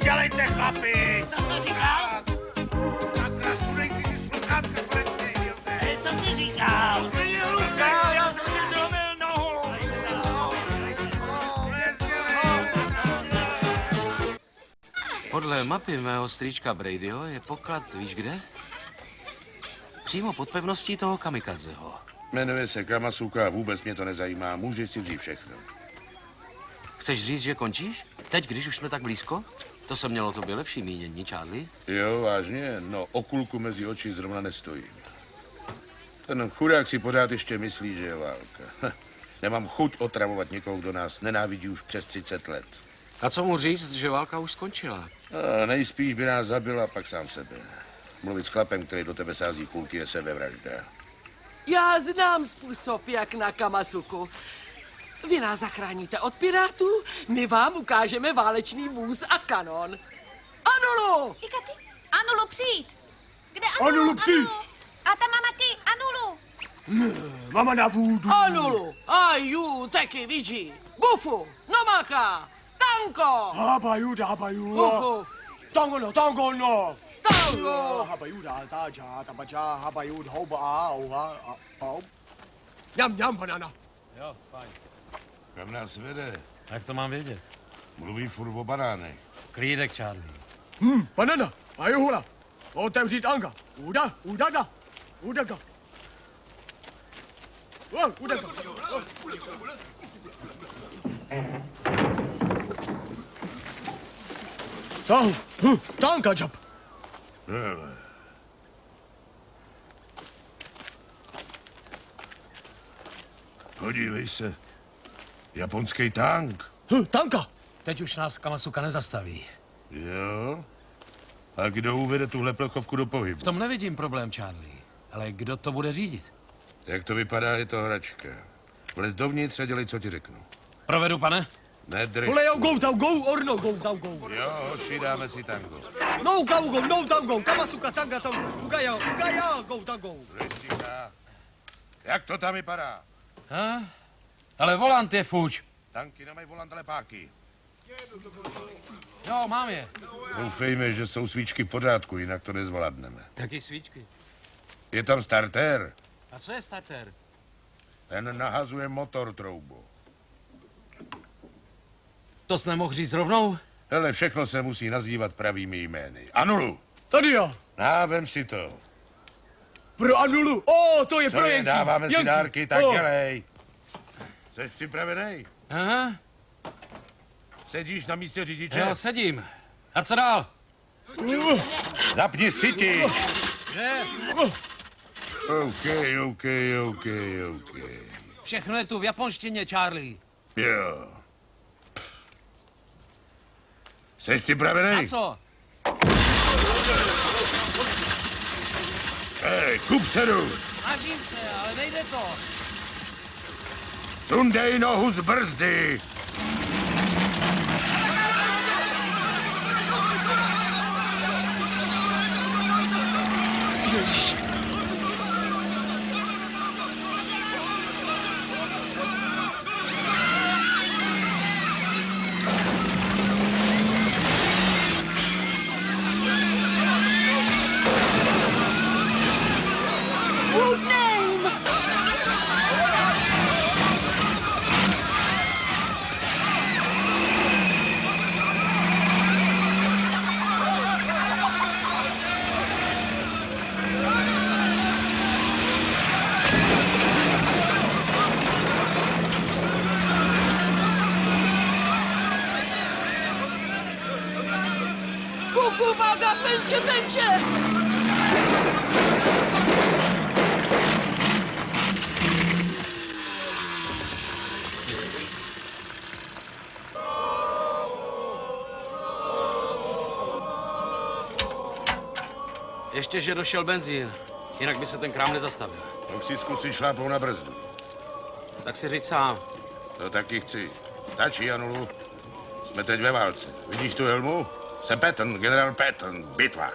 Dělejte, chlapi! Co to říkal? Sakra, sudej si ty sluchátka konečně, idiote! Co jsi říkal? Já jsem si zlomil nohu! Podle mapy mého strýčka Bradyho je poklad, víš kde? Přímo pod pevností toho kamikadzeho. Jmenuje se Kamasuka, vůbec mě to nezajímá, můžeš si vzít všechno. Chceš říct, že končíš? Teď, když už jsme tak blízko? To se mělo tobě lepší mínění, Charlie. Jo, vážně? No, o kulku mezi oči zrovna nestojím. Ten chudák si pořád ještě myslí, že je válka. Nemám chuť otravovat někoho, kdo nás nenávidí už přes 30 let. A co mu říct, že válka už skončila? Nejspíš by nás zabila, pak sám sebe. Mluvit s chlapem, který do tebe sází kulky, je sebevražda. Já znám způsob, jak na Kamasuku. Vy nás zachráníte od pirátů, my vám ukážeme válečný vůz a kanon. Anulu! Ikaty? Anulu, přijď! Kde Anulu, přijď! A ta mama ty, Anulu! Mama na budu. Anulu! Aju, taky vidí. Bufu, Nomaka, Tanko! Habaju, Bufu, Tango, tango, no. Tango! Habaju, taja, tabaja, habaju, hoba, oha, au. Jam, banana. Jo, fajn. Kam nás vede? Jak to mám vědět? Mluví furt o banánech. Klídek, Charlie. Banana, ajuhula. Otevřít anga. Udaga. Udaga. Tanka, Jab. Podívej se. Japonský tank. Tanka. Teď už nás Kamasuka nezastaví. Jo? A kdo uvede tuhle plechovku do pohybu? V tom nevidím problém, Charlie. Ale kdo to bude řídit? Jak to vypadá, je to hračka. Vlez dovnitř a dělej, co ti řeknu. Provedu, pane? Nedrž. Ole, go, down, go, or no, go, down, go. Jo, hoši, dáme si tango. No, go, no, down, go. Kamasuka, tanga, tango. Ugaya, go, tango. Jak to tam vypadá? Ha? Ale volant je fuč. Tanky nemají volant, ale páky. Jo, mám je. Doufejme, že jsou svíčky v pořádku, jinak to nezvládneme. Jaký svíčky? Je tam startér. A co je startér? Ten nahazuje motor, Troubo. To jsi nemohl říct rovnou? Hele, všechno se musí nazývat pravými jmény. Anulu! Tady já. Vem si to. Pro Anulu. To je Co pro je, Jenky. dáváme si Jenky. dárky, tak dělej. Jsi připravený? Aha. Sedíš na místě řidiče? Jo, sedím. A co dál? Zapni sytič. Že? OK. Všechno je tu v japonštině, Charlie. Jo. Jsi připravený? A co? Hej, kup sedu. Snažím se, ale nejde to. Sundej nohu z brzdy. Good name! Kuku, vaga, fenče! Ještě, že došel benzín. Jinak by se ten krám nezastavil. Tak si zkusíš šlápnout na brzdu. Tak si říct sám. To taky chci. Stačí, Anulu. Jsme teď ve válce. Vidíš tu helmu? Jsem Patton, generál Patton. Bitva.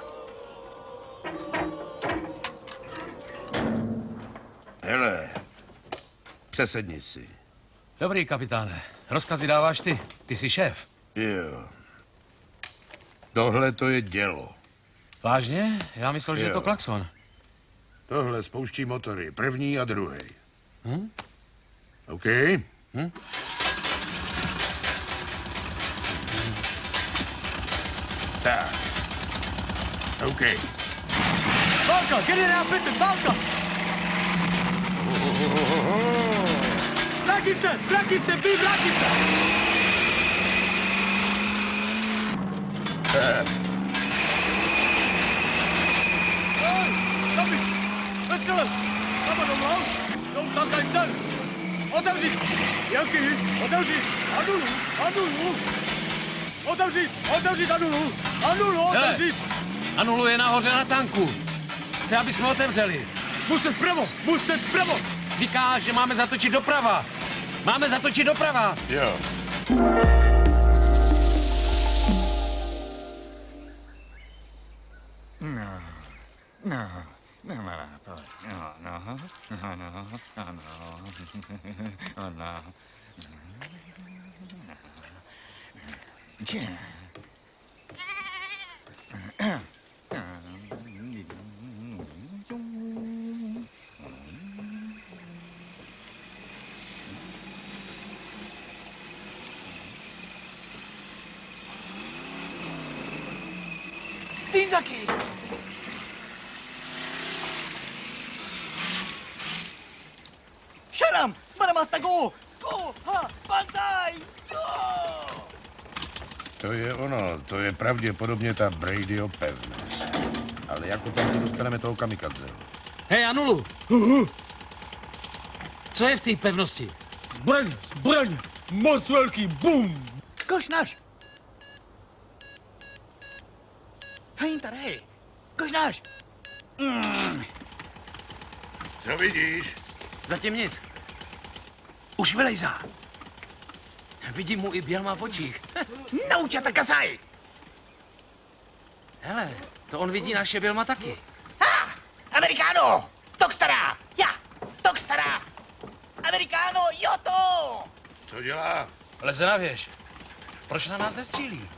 Hele, přesedni si. Dobrý, kapitáne. Rozkazy dáváš ty. Ty jsi šéf. Jo. Tohle to je dělo. Vážně? Já myslel, že je to Jo. klakson. Tohle spouští motory. První a druhý. OK? Tak. OK. Válka, generál Patton, válka. Vrakice, vy vrakice. Zabič, excellent. Napadl mnou, jdou tam tady sem. Otevřít, Janky, otevřít, Anulu. Otevřít, Anulu, otevřít. Anulu je nahoře na tanku. Chce, aby jsme otevřeli. Muset vpravo. Říká, že máme zatočit doprava. Jo. Zinzaki! Sharam, Maramasta, go, banzai, jo! To je ono, to je pravděpodobně ta Bradyho pevnost. Ale jako tam to dostaneme toho kamikadze. Hej, Anulu! Co je v té pevnosti? Zbraň, moc velký, bum! Košnáš! Hej, Co vidíš? Zatím nic. Už vylejzá. Vidím mu i bělma v očích. Naučata kasaj! Hele, to on vidí naše bělma taky. Amerikáno! Tok stará! Já! Tok stará! Amerikáno, jo to! Co dělá? Leze na věž. Proč na nás nestřílí?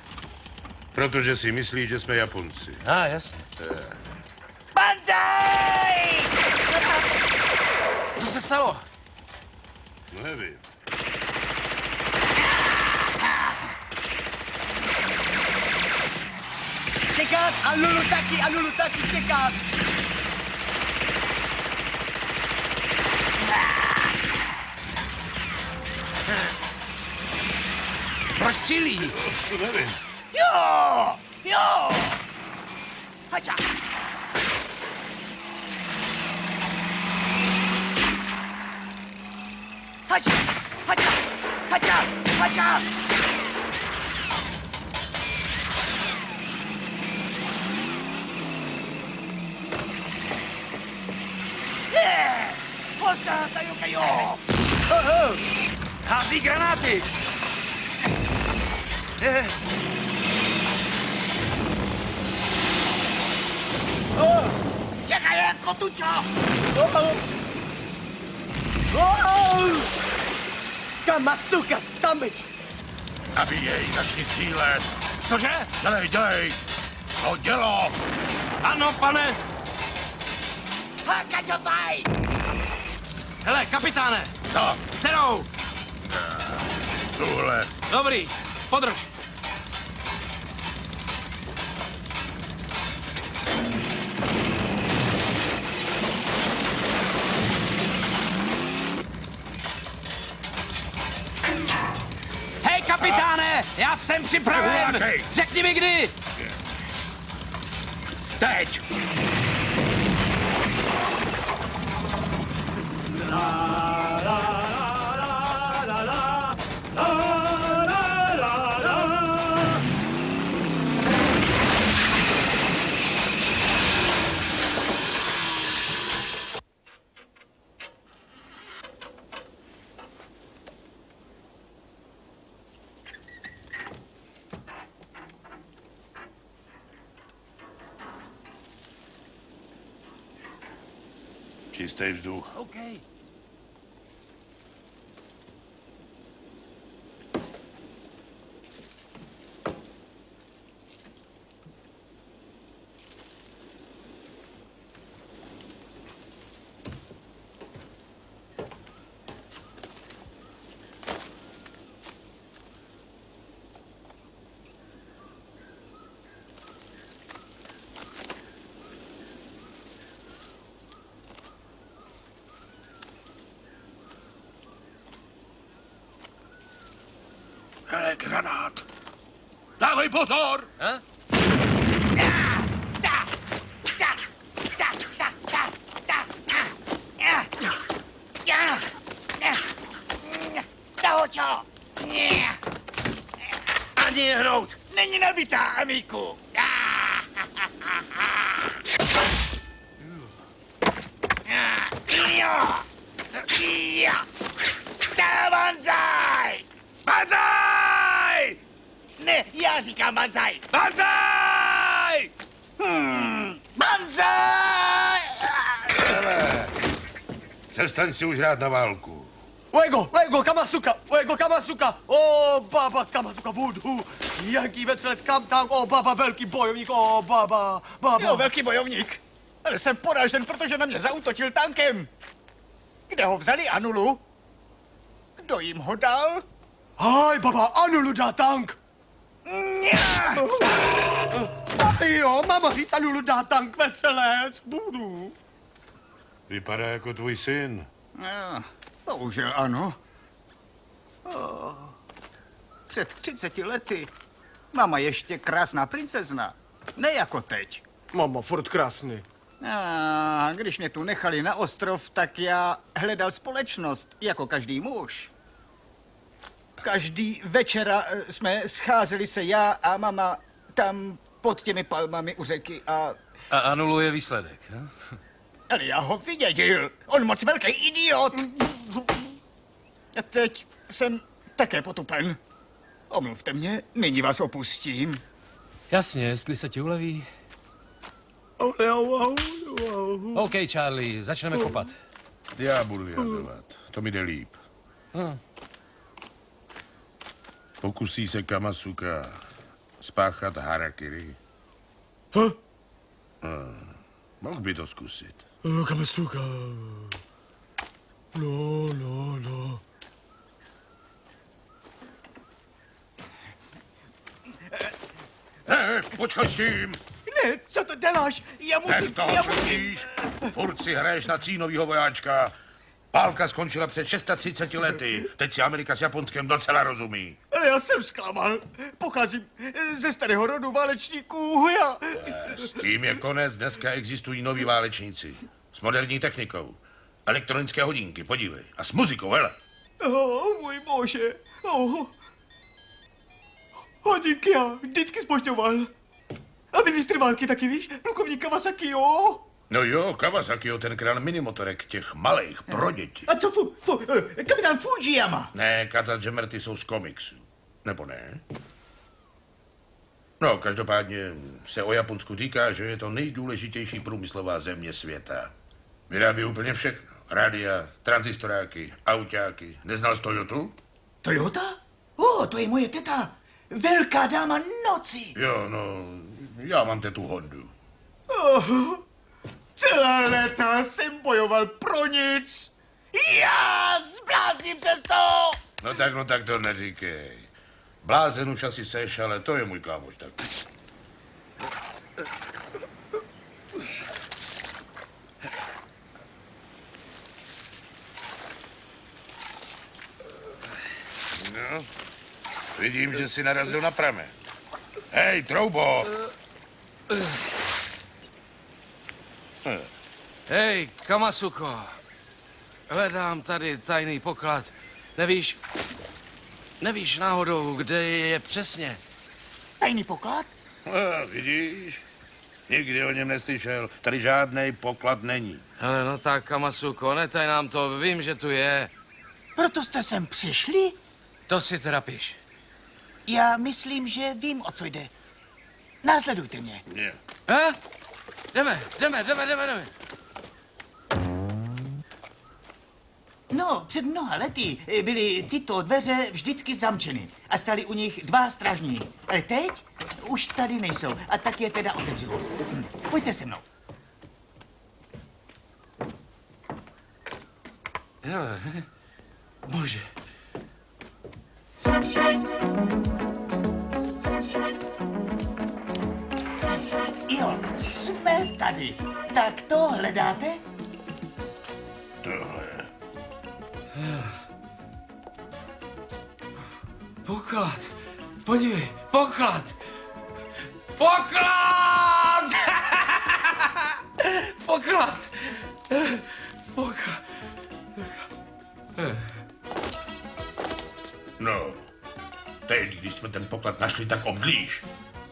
Protože si myslí, že jsme Japonci. Jasně. Banzai! Co se stalo? No nevím. Čekat a Lulu taky čekat. Proč střílí? To nevím. Jo! Hača! Hača! Hača! Hača! Hača! Hosa, tajukajo! Hází granáty! Čekaj, kotučo! Kamasuka samič. Nabíjej, začni cílet. Cože? Dělej. No dělo. Ano, pane. Hakačotaj! Hele, kapitáne. Co? Kterou? Tuhle. Dobrý, podrž. Hej, kapitáne, já jsem připraven. Řekni mi kdy. Teď. Čistý vzduch. Okay. Hele, granát. Dávej pozor! Tahočo! Ani hnout. Není nabitá, amíku! Banzai! Banzai! Ne, já říkám banzai! Banzai! Banzai! Hele, přestaň si už hrát na válku. Uego, Kamasuka! O, baba, Kamasuka, voodoo! Janký vetřelec, kamtang, o, baba, velký bojovník, o, baba. Jo, velký bojovník. Ale jsem poražen, protože na mě zaútočil tankem. Kde ho vzali, Anulu? Kdo jim ho dal? Haj, baba, Anulu dá tank! Jo, mama říct, Anulu dá tank, vetřelec, budu. Vypadá jako tvůj syn. Bohužel ano. Před 30 lety. Mama ještě krásná princezna. Ne jako teď. Mama, furt krásný. A když mě tu nechali na ostrov, tak já hledal společnost, jako každý muž. Každý večera jsme scházeli se já a mama tam pod těmi palmami u řeky a... A anuluje výsledek. Ale já ho vydědil. On moc velký idiot. A teď jsem také potupen. Omluvte mě, nyní vás opustím. Jasně, jestli se ti uleví. OK, Charlie, začneme kopat. Já budu vyhazovat. To mi jde líp. Pokusí se Kamasuka spáchat harakiri. Mohl by to zkusit. Kamasuka. No. Počkej s tím! Ne, co to děláš? Já musím. Slyšíš? Furt si hraješ na cínovýho vojáčka. Válka skončila před 630 lety. Teď si Amerika s Japonskem docela rozumí. Ale já jsem zklamal. Pocházím ze starého rodu válečníků. S tím je konec. Dneska existují noví válečníci. S moderní technikou. Elektronické hodinky, podívej. A s muzikou, hele. Můj bože. Hodinky já vždycky zbožňoval. A ministr války taky, víš? Plukovník Kawasaki, jo? No jo, Kawasaki, ten král minimotorek, těch malých pro děti. A co kapitán Fujiyama? Ne, Kata Gemerty jsou z komiksu. Nebo ne? No, každopádně se o Japonsku říká, že je to nejdůležitější průmyslová země světa. Vyrábí úplně všechno. Rádia, tranzistoráky, autáky. Neznal jsi Toyotu? Toyota? To je moje teta. Velká dáma noci. Jo, no, já mám tetu Hondu. Celá léta jsem bojoval pro nic. Já zblázním se z toho. No tak to neříkej. Blázen už asi seš, ale to je můj kámoš tak. No, vidím, že jsi narazil na pramen. Hej, troubo! Hej, Kamasuko. Hledám tady tajný poklad. Nevíš náhodou, kde je přesně? Tajný poklad? Vidíš? Nikdy o něm neslyšel. Tady žádný poklad není. Hele, no tak, Kamasuko, netaj nám to, vím, že tu je. Proto jste sem přišli? To si teda píš. Já myslím, že vím, o co jde. Následujte mě. Jdeme. No, před mnoha lety byly tyto dveře vždycky zamčeny a stali u nich 2 strážní. Ale teď už tady nejsou a tak je teda otevřu. Pojďte se mnou. Bože. Jo, jsme tady. Tak to hledáte? Tohle. Poklad. Podívej, poklad. Poklad! Poklad. Poklad. No, teď, když jsme ten poklad našli, tak omdlíš.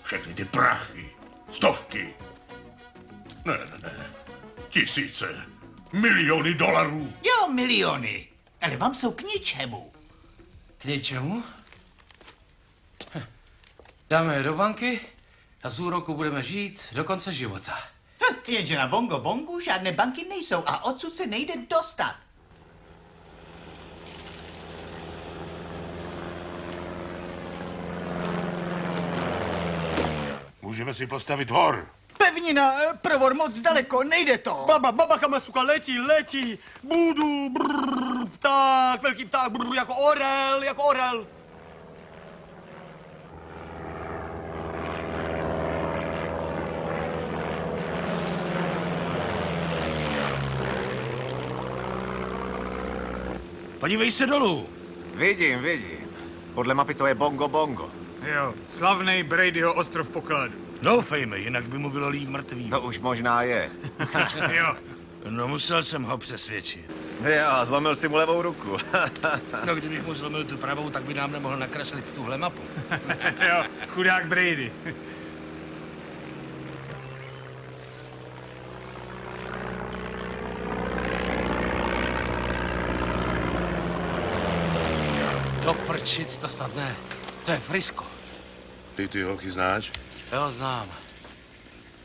Všechny ty prachy, stovky. Ne. Tisíce, miliony dolarů. Jo, miliony. Ale vám jsou k ničemu. K něčemu? Dáme je do banky a z úroku budeme žít do konce života. Jenže na Bongo Bongu žádné banky nejsou a odsud se nejde dostat. Můžeme si postavit dvor. Pevnina, provor moc daleko, nejde to. Baba Kamasuka, letí. Budu, pták, velký pták, jako orel. Podívej se dolů. Vidím. Podle mapy to je Bongo Bongo. Jo, slavnej Bradyho ostrov pokladu. Doufejme, jinak by mu bylo líp mrtvý. To už možná je. Jo. No, musel jsem ho přesvědčit. Jo, zlomil si mu levou ruku. No, kdybych mu zlomil tu pravou, tak by nám nemohl nakreslit tuhle mapu. Jo, chudák Brady. Do prčic, to snad ne. To je Frisko. Ty hochy znáš? Jo, znám.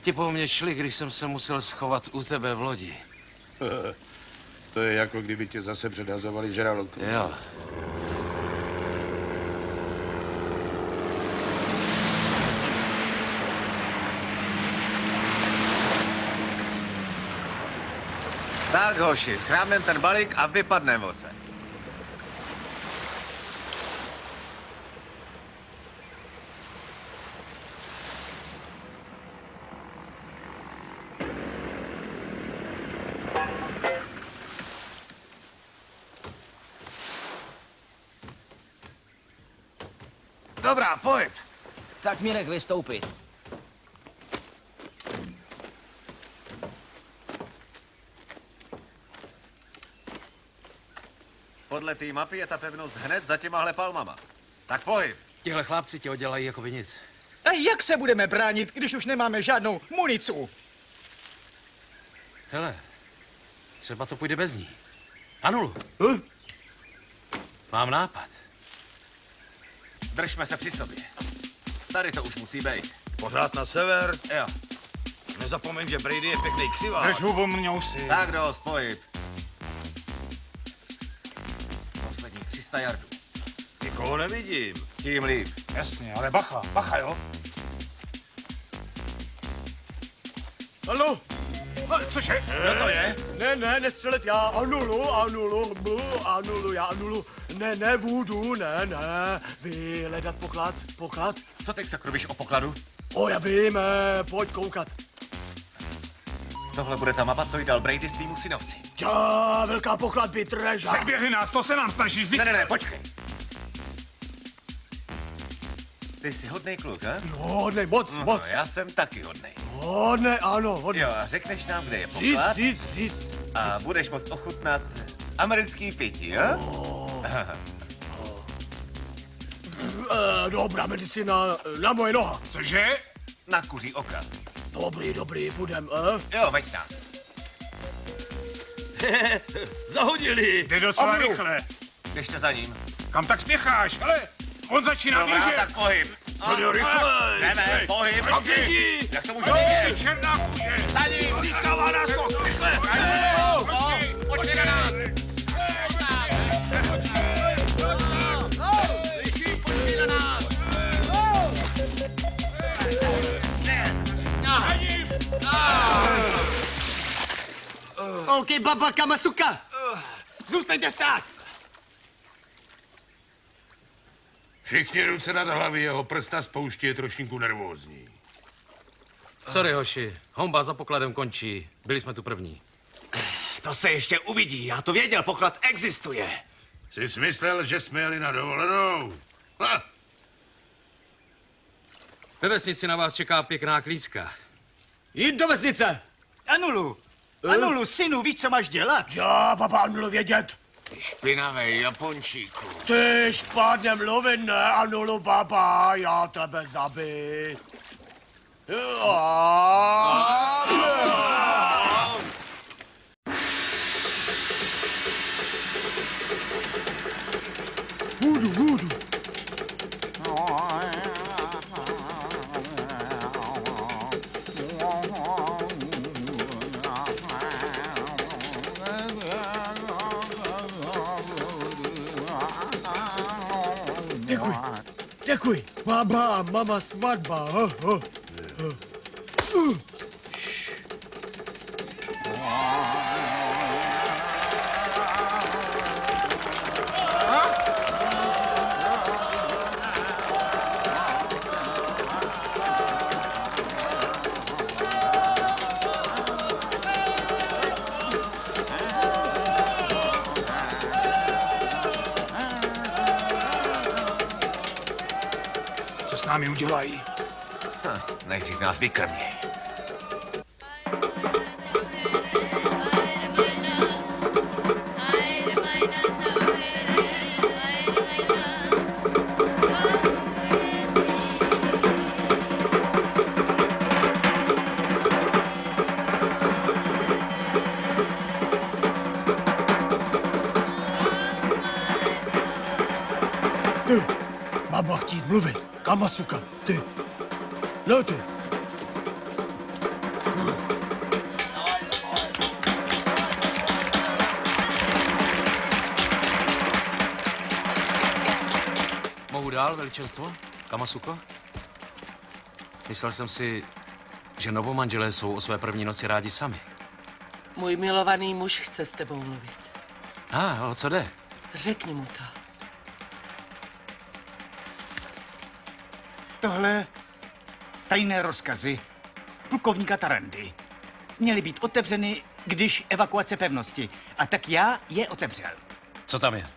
Ti po mně šli, když jsem se musel schovat u tebe v lodi. To je jako kdyby tě zase předhazovali žraloku. Jo. Tak, hoši, schrábnem ten balík a vypadneme odsud. Dobrá, pojď. Tak mi nech vystoupit. Podle té mapy je ta pevnost hned za těmahle palmama. Tak pohyb. Tihle chlapci tě odělají jako by nic. A jak se budeme bránit, když už nemáme žádnou municu? Hele, třeba to půjde bez ní. Anulu. Mám nápad. Držme se při sobě. Tady to už musí být. Pořád na sever? Jo. Nezapomeň, že Brady je pěkný křivák. Drž hubu, mňousi. Tak dost, pohyb. Posledních 300 jardů. Nikoho nevidím. Tím líp. Jasně, ale bacha, jo? Halo? Cože? Kdo to je? Ne, nestřelit, já Anulu, já Anulu. Ne, vyhledat poklad. Co teď se krubíš o pokladu? O, já vím, pojď koukat. Tohle bude ta mapa, co jí dal Brady svýmu synovci. Čá, velká poklad by treža. Předběhli nás, to se nám snaží říct. Ne, počkej. Ty jsi hodnej kluk, ha? No, hodnej, moc. Já jsem taky hodnej. Hodnej, ano, hodnej. Jo, a řekneš nám, kde je poklad? Říct. A budeš moct ochutnat americký pití, jo? Dobrá medicina na moje noha. Cože? Na kuří oka. Dobrý, půjdem, Jo, veď nás. Zahodili. Jde docela rychle. Běžte za ním. Kam tak spěcháš? Hele, on začíná běžet. Tak pohyb. Pojď rychle. Jdeme, pohyb. A běží. Jak to může vidět? Černá kůže. Za ním. Získává náskok. Rychle. Počkej na nás. OK, baba Kamasuka. Zůstaňte stát. Všichni ruce nad hlavy, jeho prsta spouští je trošinku nervózní. Sorry, hoši, honba za pokladem končí. Byli jsme tu první. To se ještě uvidí, já to věděl, poklad existuje. Jsi myslel, že jsme jeli na dovolenou? Ha! Ve vesnici na vás čeká pěkná klícka. Jít do vesnice. Anulu, synu, víš, co máš dělat? Já, baba Anulu, vědět. Špinavej Japončíku. Ty špatně mluvit, ne, Anulu, baba, já tebe zabij. Budu. Děkuj. Baba, mama svatba. Co s námi udělají? Nejdřív nás vykrměj. Ty, baba chtít mluvit. Kamasuka, ty. No ty. Mohu dál, veličenstvo? Kamasuko? Myslel jsem si, že novomanželé jsou o své první noci rádi sami. Můj milovaný muž chce s tebou mluvit. O co jde? Řekni mu to. Tohle tajné rozkazy plukovníka Tarandy měly být otevřeny, když evakuace pevnosti. A tak já je otevřel. Co tam je?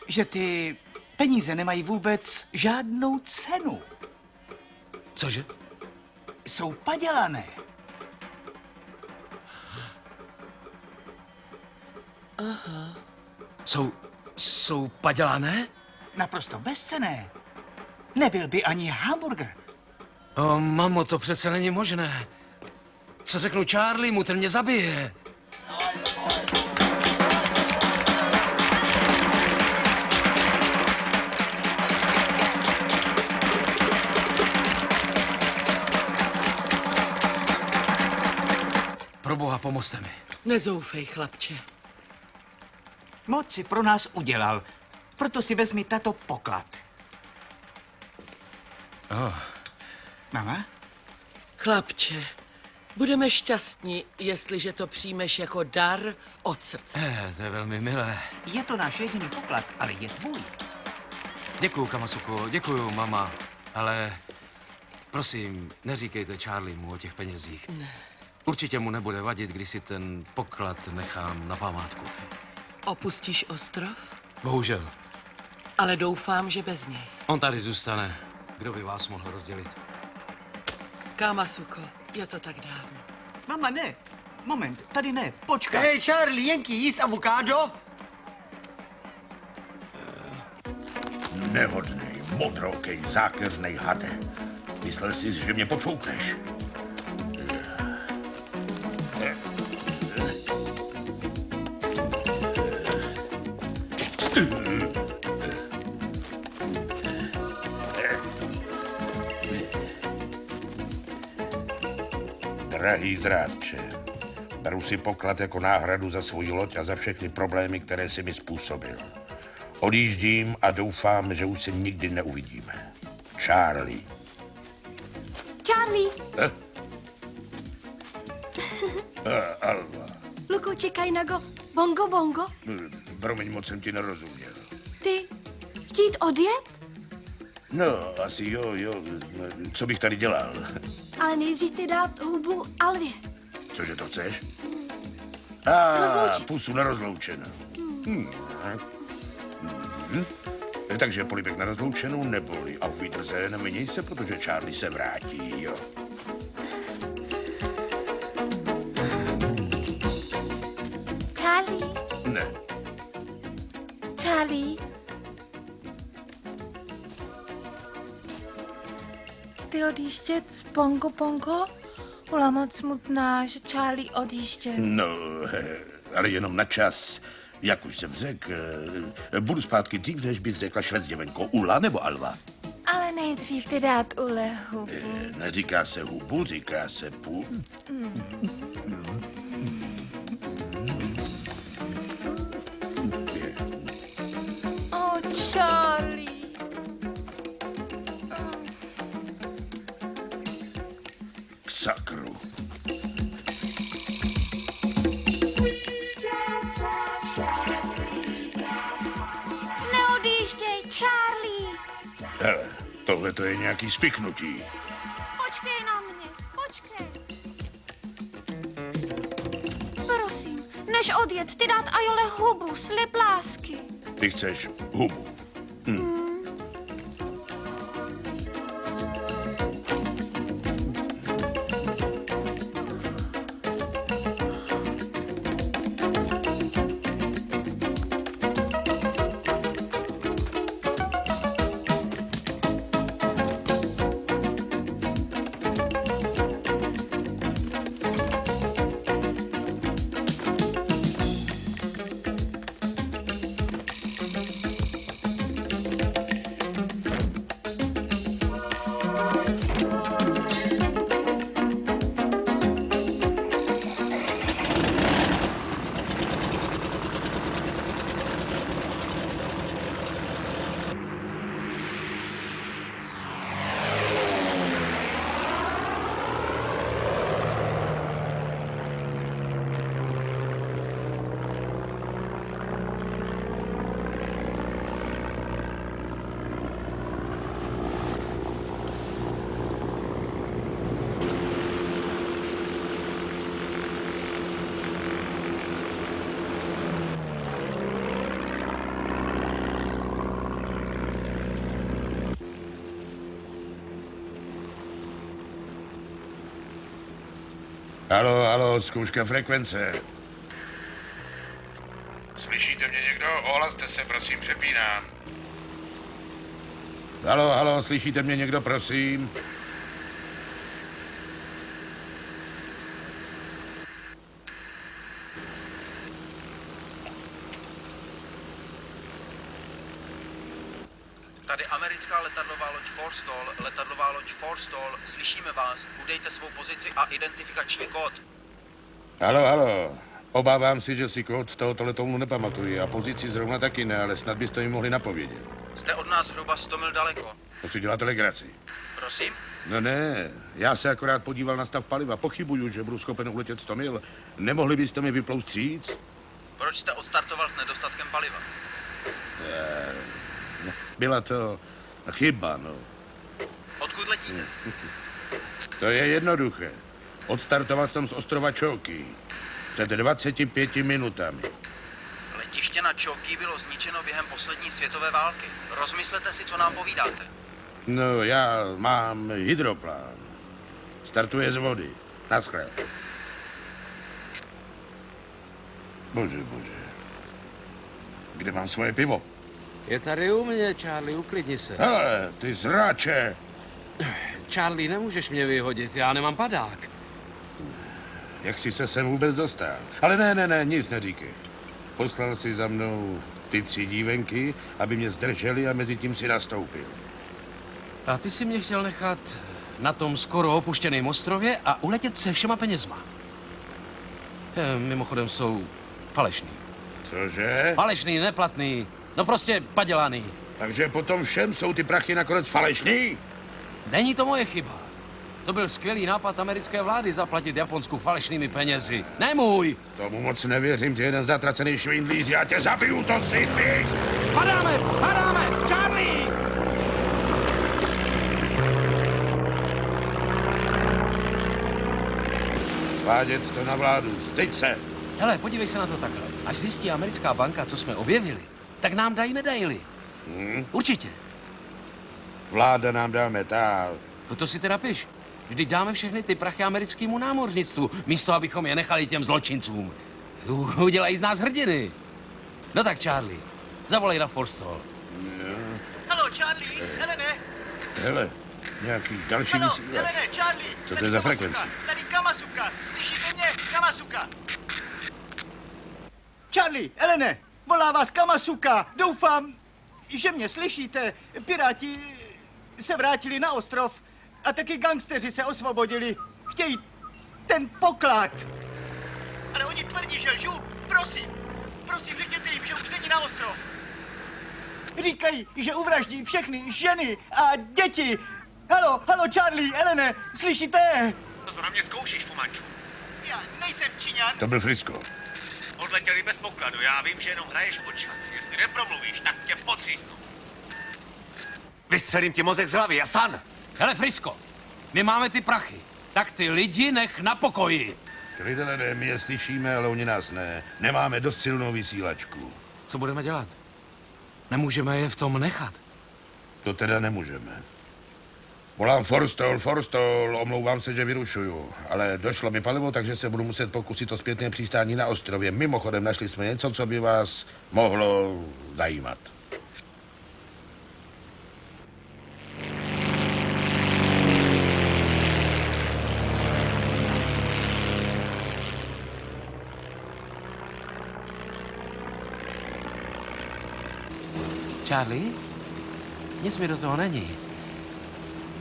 Že ty peníze nemají vůbec žádnou cenu. Cože? Jsou padělané. Aha. Jsou padělané? Naprosto bezcenné. Nebyl by ani hamburger. O, mamo, to přece není možné. Co řeknu Charliemu, ten mě zabije. Proboha, pomozte mi. Nezoufej, chlapče. Moc si pro nás udělal. Proto si vezmi tato poklad. Mama? Chlapče, budeme šťastní, jestliže to přijmeš jako dar od srdce. To je velmi milé. Je to náš jediný poklad, ale je tvůj. Děkuju, Kamasuko, děkuju, mama. Ale prosím, neříkejte Charliemu o těch penězích. Ne. Určitě mu nebude vadit, když si ten poklad nechám na památku. Opustíš ostrov? Bohužel. Ale doufám, že bez něj. On tady zůstane. Kdo by vás mohl rozdělit? Kamasuko, je to tak dávno. Mama, ne. Moment, tady ne. Počkej. Hej, Charlie, Jenky, jíst avokádo? Nehodný, modrokej, zákeřnej hade. Myslel jsi, že mě podfoukneš? Drahý zrádče, beru si poklad jako náhradu za svoji loď a za všechny problémy, které si mi způsobil. Odjíždím a doufám, že už se nikdy neuvidíme. Charlie. Charlie! Alva. Luko, čekaj na go. Bongo, bongo. Promiň, moc jsem ti nerozuměl. Ty, chtít odjet? No, asi jo. Co bych tady dělal? Ale nejdřív ty dát hubu Alvě. Cože to chceš? Rozloučit. Pusu na rozloučenou. Takže polibek na rozloučenou, neboli auf Wiedersehen, měj se, protože Charlie se vrátí, jo. Charlie, Ne. Charlie. Ty odjíždět z Pongo Pongo? Byla moc smutná, že Charlie odjíždět. No, ale jenom na čas. Jak už jsem řekl, budu zpátky dřív, než bys řekla švecděvenko Ula nebo Alva. Ale nejdřív ty dát Ule hubu. Neříká se hubu, říká se půl. Oh, Charlie. K sakru. Neodjížděj, Charlie. Hele, tohle to je nějaký spiknutí. Počkej na mě, počkej. Prosím, než odjet, ty dát Ajole hubu, slib lásky. Ty chceš hubu. Halo, halo, zkouška frekvence. Slyšíte mě někdo? Ohlaste se, prosím, přepínám. Halo, halo, slyšíte mě někdo, prosím? Tady americká letadlová loď Forstall, slyšíme vás, udejte svou pozici a identifikační kód. Halo, halo. Obávám si, že si kód tohoto letounu nepamatuji a pozici zrovna taky ne, ale snad byste mi mohli napovědět. Jste od nás zhruba 100 mil daleko. To si děláte legraci. Prosím? No ne, já se akorát podíval na stav paliva. Pochybuju, že budu schopen uletět 100 mil. Nemohli byste mi vyplout vstříc? Proč jste odstartoval s nedostatkem paliva? Byla to chyba, no. Odkud letíte? To je jednoduché. Odstartoval jsem z ostrova Choky. Před 25 minutami. Letiště na Choky bylo zničeno během poslední světové války. Rozmyslete si, co nám povídáte. No, já mám hydroplán. Startuje z vody. Naschle. Bože, bože. Kde mám svoje pivo? Je tady u mě, Charlie, uklidni se. Hele, ty zráče! Charlie, nemůžeš mě vyhodit, já nemám padák. Jak jsi se sem vůbec dostal? Ale ne, nic neříkej. Poslal si za mnou ty 3 dívenky, aby mě zdrželi a mezi tím si nastoupil. A ty si mě chtěl nechat na tom skoro opuštěném ostrově a uletět se všema penězma. Mimochodem jsou falešný. Cože? Falešný, neplatný. No prostě padělaný. Takže potom všem jsou ty prachy nakonec falešný? Není to moje chyba. To byl skvělý nápad americké vlády zaplatit Japonsku falešnými penězi. Ne můj! Tomu moc nevěřím, ty jeden zatracený švindlíř, já tě zabiju, to si víš! Padáme! Charlie! Svádět to na vládu, styď se! Hele, podívej se na to takhle. Až zjistí americká banka, co jsme objevili, tak nám dají medaily. Určitě. Vláda nám dá metál. No to si teda piš. Vždyť dáme všechny ty prachy americkému námořnictvu, místo abychom je nechali těm zločincům. Udělají z nás hrdiny. No tak, Charlie, zavolej na Forstall. No. Halo, Charlie, Helene. Hele, nějaký další Halo, vysílač. Helene, Charlie. Co to je za frekvenci? Tady Kamasuka, slyšíte mě? Kamasuka. Charlie, Helene, volá vás Kamasuka. Doufám, že mě slyšíte. Piráti se vrátili na ostrov a taky gangsteři se osvobodili. Chtějí ten poklad. Ale oni tvrdí, že lžu. Prosím, řekněte jim, že už není na ostrov. Říkají, že uvraždí všechny ženy a děti. Halo, Charlie, Helene, slyšíte? To na mě zkoušíš, fumaču. Já nejsem Číňan. To byl Frisco. Odletěli bez pokladu, já vím, že jenom hraješ o čas. Jestli nepromluvíš, tak tě potřísnu. Vystřelím ti mozek z hlavy, Jasan! Hele, Frisco, my máme ty prachy, tak ty lidi nech na pokoji. Lidé, my je slyšíme, ale oni nás ne. Nemáme dost silnou vysílačku. Co budeme dělat? Nemůžeme je v tom nechat. To teda nemůžeme. Volám Forstall, omlouvám se, že vyrušuju, ale došlo mi palivo, takže se budu muset pokusit o zpětné přistání na ostrově. Mimochodem našli jsme něco, co by vás mohlo zajímat. Charlie? Nic mi do toho není.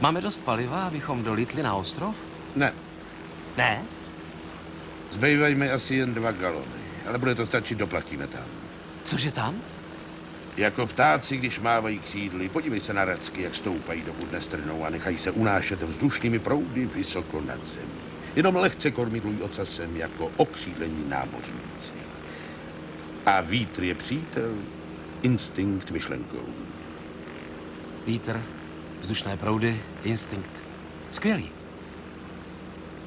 Máme dost paliva, abychom dolítli na ostrov? Ne. Ne? Zbývají mi asi jen 2 galony, ale bude to stačit, doplatíme tam. Cože tam? Jako ptáci, když mávají křídly, podívej se na racky, jak stoupají, dokud nestrnou a nechají se unášet vzdušnými proudy vysoko nad zemí. Jenom lehce kormidlují ocasem jako okřídlení námořníci. A vítr je přítel, instinkt myšlenkou. Vítr, vzdušné proudy, instinkt. Skvělý.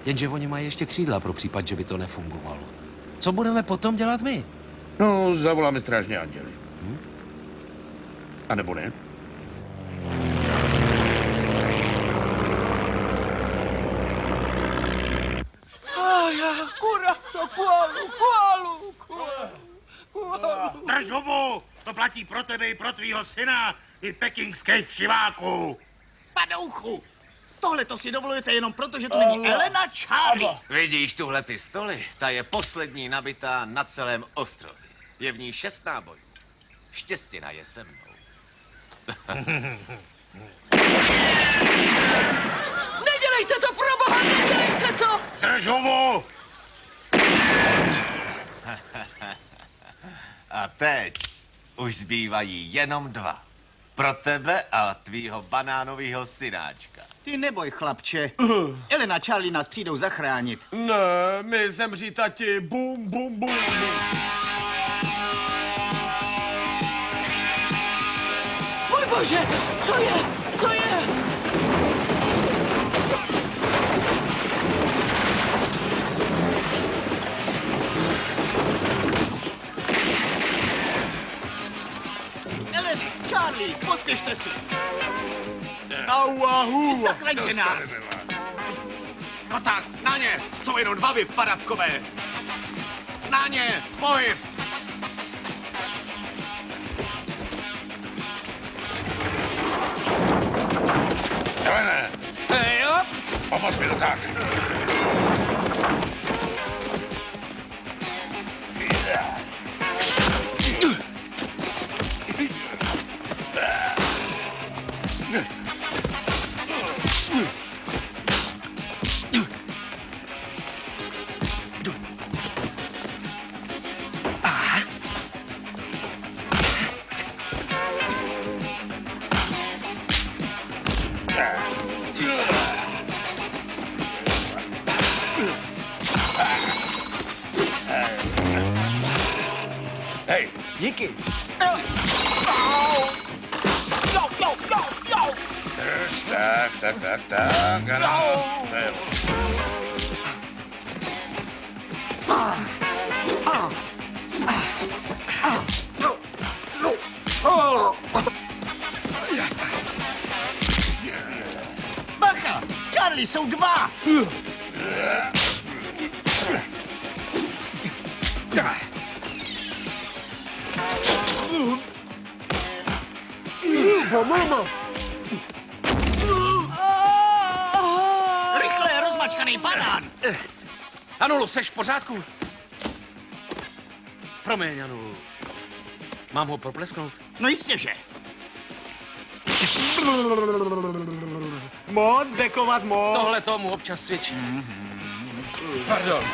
Jenže oni mají ještě křídla pro případ, že by to nefungovalo. Co budeme potom dělat my? No, zavoláme strážně anděli. A nebo ne? co chválu. Drž hubu! To platí pro tebe i pro tvýho syna, i pekingské všiváku. Padouchu! Tohle to si dovolujete jenom proto, že to není Elena Charlie. Vidíš tuhle pistoli? Ta je poslední nabitá na celém ostrově. Je v ní 6 nábojů. Štěstina je se mnou. Nedělejte to, proboha, nedělejte to! Drž hubu! A teď už zbývají jenom 2. Pro tebe a tvýho banánovýho synáčka. Ty neboj, chlapče. Elena Charlie nás přijdou zachránit. Ne, my zemří tati. Bum, bum, bum. Můj bože, co je? Co je? Eleny, Charlie, pospěšte si. Ahu. Zachraňte nás. No tak, na ně! Jsou jenom 2 vypadavkové! Na ně! Pohyb! Helene! Hej, op! Pomoz mi to tak! Hej! Díky. Drž, tak. Ano. To je Bacha! Charlie, jsou 2! Mama! Rychle, rozmačkaný banán! Anulu, seš v pořádku? Promiň, Anulu. Mám ho proplesknout? No jistě, že. Moc dekovat, moc. Tohle tomu občas svědčí. Pardon.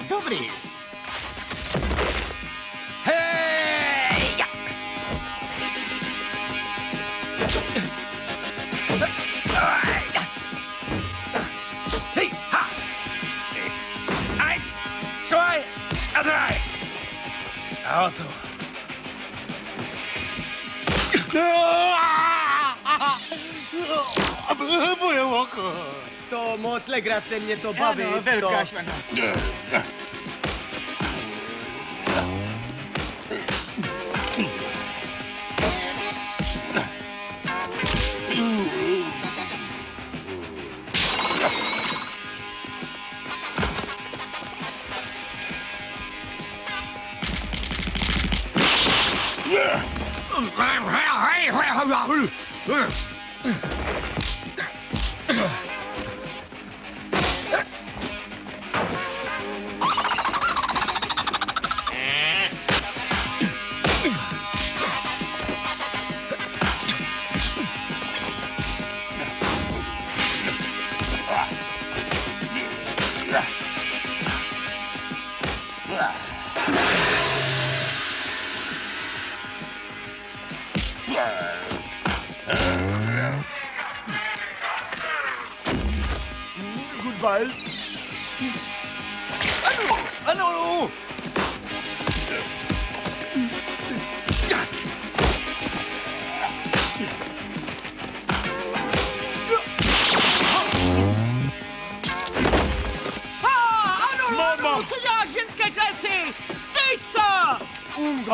Dobrý. Hej! Ja! Hej, ha! 1, 2 a 3. A hotovo. Moje oko. To moc legrace, mě to baví. Ano, velká švanda. Goodbye. Anulu!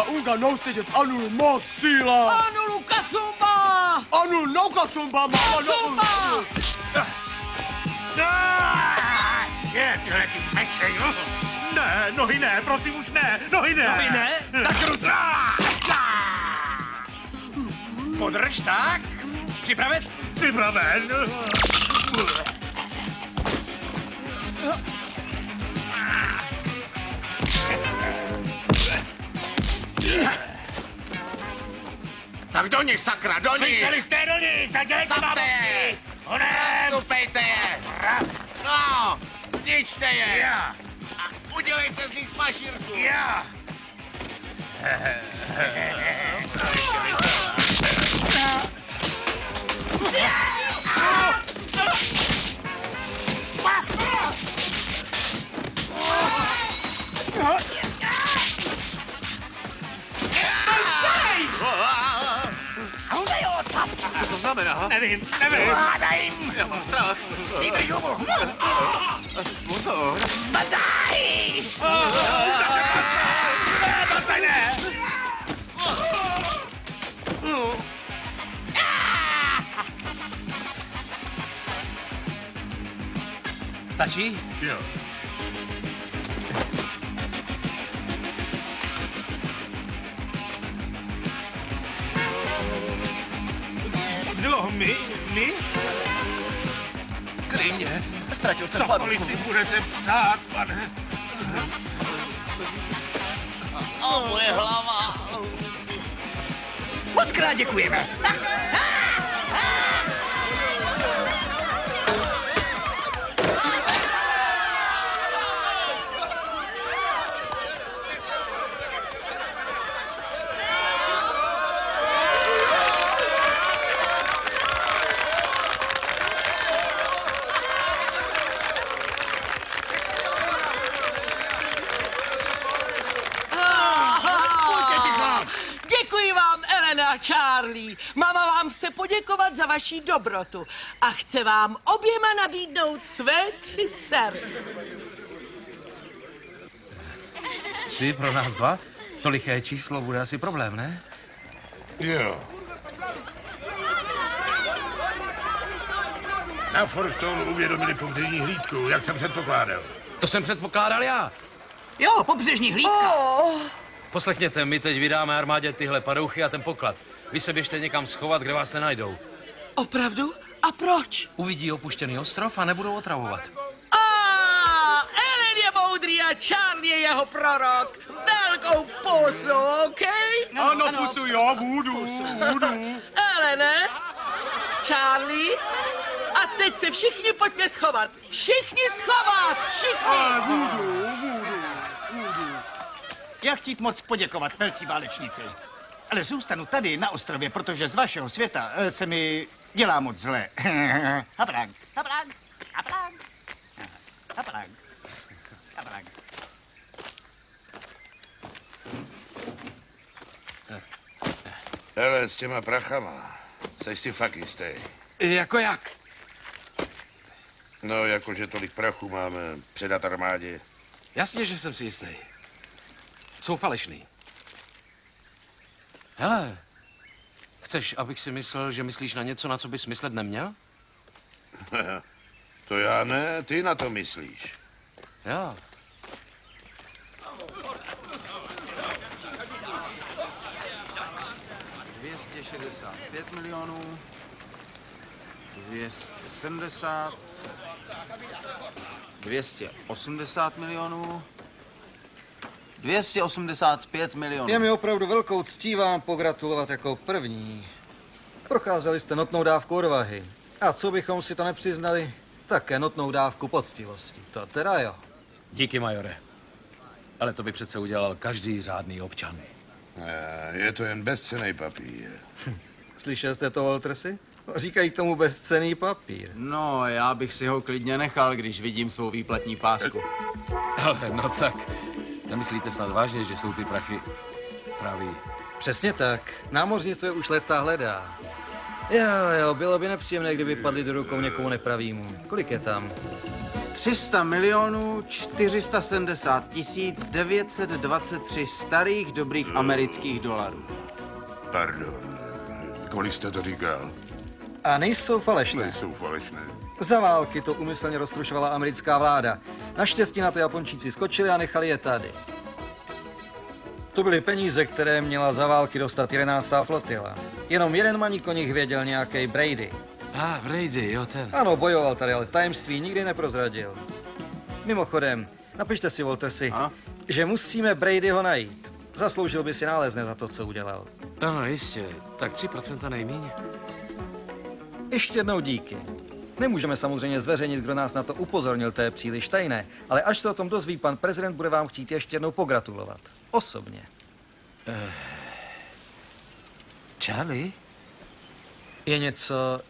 Unga noustedet Anulu moc síla. Anulu kacumba! Anulu no kacumba, máma Kacumba! Je, tyhle ty meče, jo? Ne, nohy ne, prosím už ne, nohy ne. Nohy ne? Tak ruce. Podrž, tak. Připraven? Připraven. Tak do nich, sakra, do nich! Slyšeli jste do nich, tak dělejte Zapte je! Honem! Stupejte je! No, zničte je! Já! A udělejte z nich mašírku! Já! Co to znamená? Nevím. Daj jim. Já mám strach. Ty drž hubu. Pozor. Bazaj! Bazaj ne! Stačí? Jo. Kdo? My? Kryj mě, ztratil jsem Cokoliv paruku. si budete psát, pane. O, moje hlava. Moc krát děkujeme. Děkuji vám, Elena a Charlie. Máma vám chce poděkovat za vaši dobrotu a chce vám oběma nabídnout své 3 dcery. 3 pro nás 2? To liché číslo bude asi problém, ne? Jo. Na Forstonu uvědomili pobřežní hlídku, jak jsem předpokládal. To jsem předpokládal já. Jo, pobřežní hlídka. Poslechněte, my teď vydáme armádě tyhle padouchy a ten poklad. Vy se běžte někam schovat, kde vás nenajdou. Opravdu? A proč? Uvidí opuštěný ostrov a nebudou otravovat. Ellen je moudrý a Charlie je jeho prorok. Velkou pusu, OK? Ano, pusu, jo, budu. Elene, Charlie, a teď se všichni pojďme schovat. Všichni schovat, všichni. Budu. Já chtít moc poděkovat, velcí válečníci. Ale zůstanu tady na ostrově, protože z vašeho světa se mi dělá moc zle. Haplang. Hele, s těma prachama, seš si fakt jistý. Jako jak? No, jakože tolik prachu máme předat armádě. Jasně, že jsem si jistý. Jsou falešný. Hele, chceš, abych si myslel, že myslíš na něco, na co bys myslet neměl? To já ne, ty na to myslíš. Jo. $265 milionů, 270, 280 milionů, 285 milionů. Je mi opravdu velkou ctí vám pogratulovat jako první. Prokázali jste notnou dávku odvahy. A co bychom si to nepřiznali? Také notnou dávku poctivosti. To teda jo. Díky, majore. Ale to by přece udělal každý řádný občan. Je to jen bezcenný papír. Slyšel jste to, Waltersi? Říkají tomu bezcenný papír. No, já bych si ho klidně nechal, když vidím svou výplatní pásku. Ale no tak, nemyslíte snad vážně, že jsou ty prachy pravý? Přesně tak. Námořnictvo už leta hledá. Jo, bylo by nepříjemné, kdyby padly do rukou někomu nepravýmu. Kolik je tam? 300 milionů 470 923 starých dobrých amerických dolarů. Pardon. Kolik jste to říkal? A nejsou falešné. Nejsou falešné. Za války to úmyslně roztrušovala americká vláda. Naštěstí na to Japončíci skočili a nechali je tady. To byly peníze, které měla za války dostat 11. flotila. Jenom jeden maník o nich věděl, nějaký Brady. Brady, jo, ten. Ano, bojoval tady, ale tajemství nikdy neprozradil. Mimochodem, napište si, Waltersi, že musíme Bradyho najít. Zasloužil by si nálezné za to, co udělal. Ano, jistě. Tak 3% nejméně. Ještě jednou díky. Nemůžeme samozřejmě zveřejnit, kdo nás na to upozornil, to je příliš tajné, ale až se o tom dozví pan prezident, bude vám chtít ještě jednou pogratulovat. Osobně. Charlie?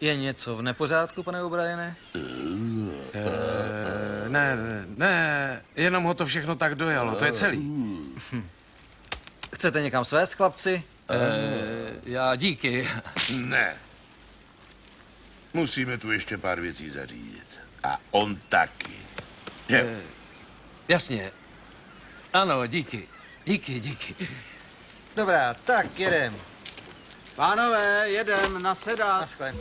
Je něco v nepořádku, pane O'Briene? Ne, jenom ho to všechno tak dojalo, to je celý. Chcete někam svést, chlapci? Já díky. Ne. Musíme tu ještě pár věcí zařídit. A on taky. Jasně. Ano, díky. Díky. Dobrá, tak jedem. Pánové, jedem, nasedat. Naschle.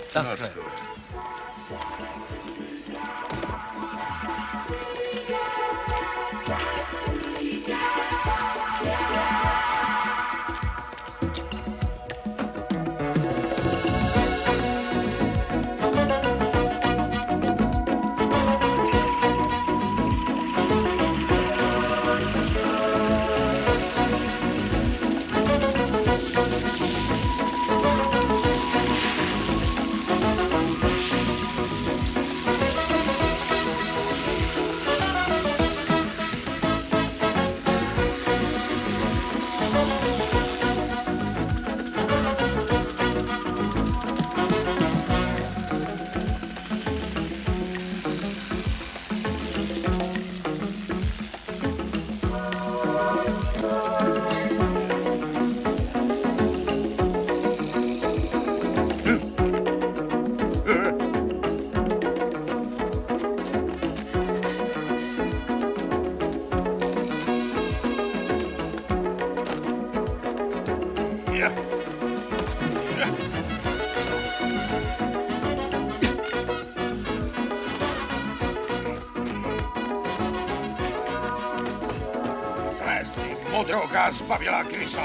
Modrooká zbavělá kryso.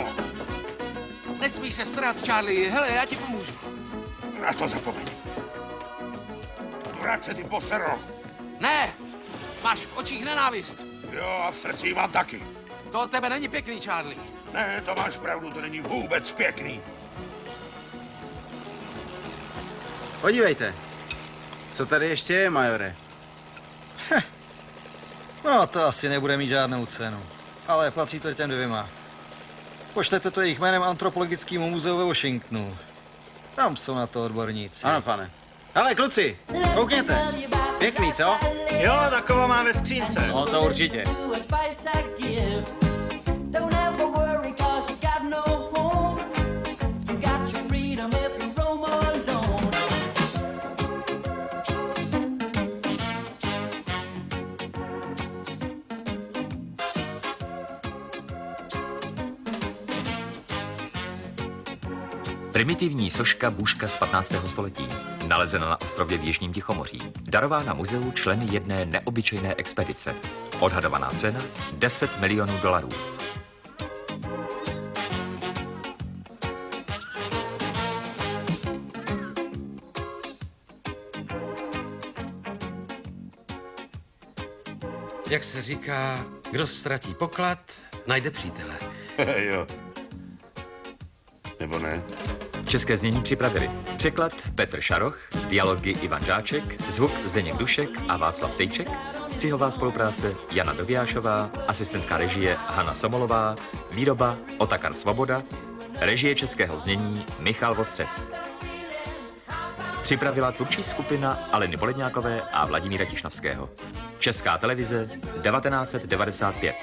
Nesmí se starat, Charlie. Hele, já ti pomůžu. Na to zapomeň. Vrať se, ty posero. Ne! Máš v očích nenávist. Jo, a v srdci mám taky. To od tebe není pěkný, Charlie. Ne, to máš pravdu, to není vůbec pěkný. Podívejte, co tady ještě je, majore? No, to asi nebude mít žádnou cenu. Ale patří to těm dvěma. Pošlete to jejich jménem Antropologickému muzeu ve Washingtonu. Tam jsou na to odborníci. Ano, pane. Hele, kluci, koukněte. Pěkný, co? Jo, takovou mám ve skřínce. No, to určitě. Primitivní soška bůžka z 15. století, nalezena na ostrově v Jižním Tichomoří, darována muzeu členy jedné neobyčejné expedice. Odhadovaná cena $10 milionů. Jak se říká, kdo ztratí poklad, najde přítele. Jo. Nebo ne? České znění připravili překlad Petr Šaroch, dialogy Ivan Žáček, zvuk Zdeněk Dušek a Václav Sejček, střihová spolupráce Jana Dobijášová, asistentka režie Hana Somolová, výroba Otakar Svoboda, režie českého znění Michal Vostřes. Připravila tvůrčí skupina Aleny Poledňákové a Vladimíra Tišnovského. Česká televize 1995.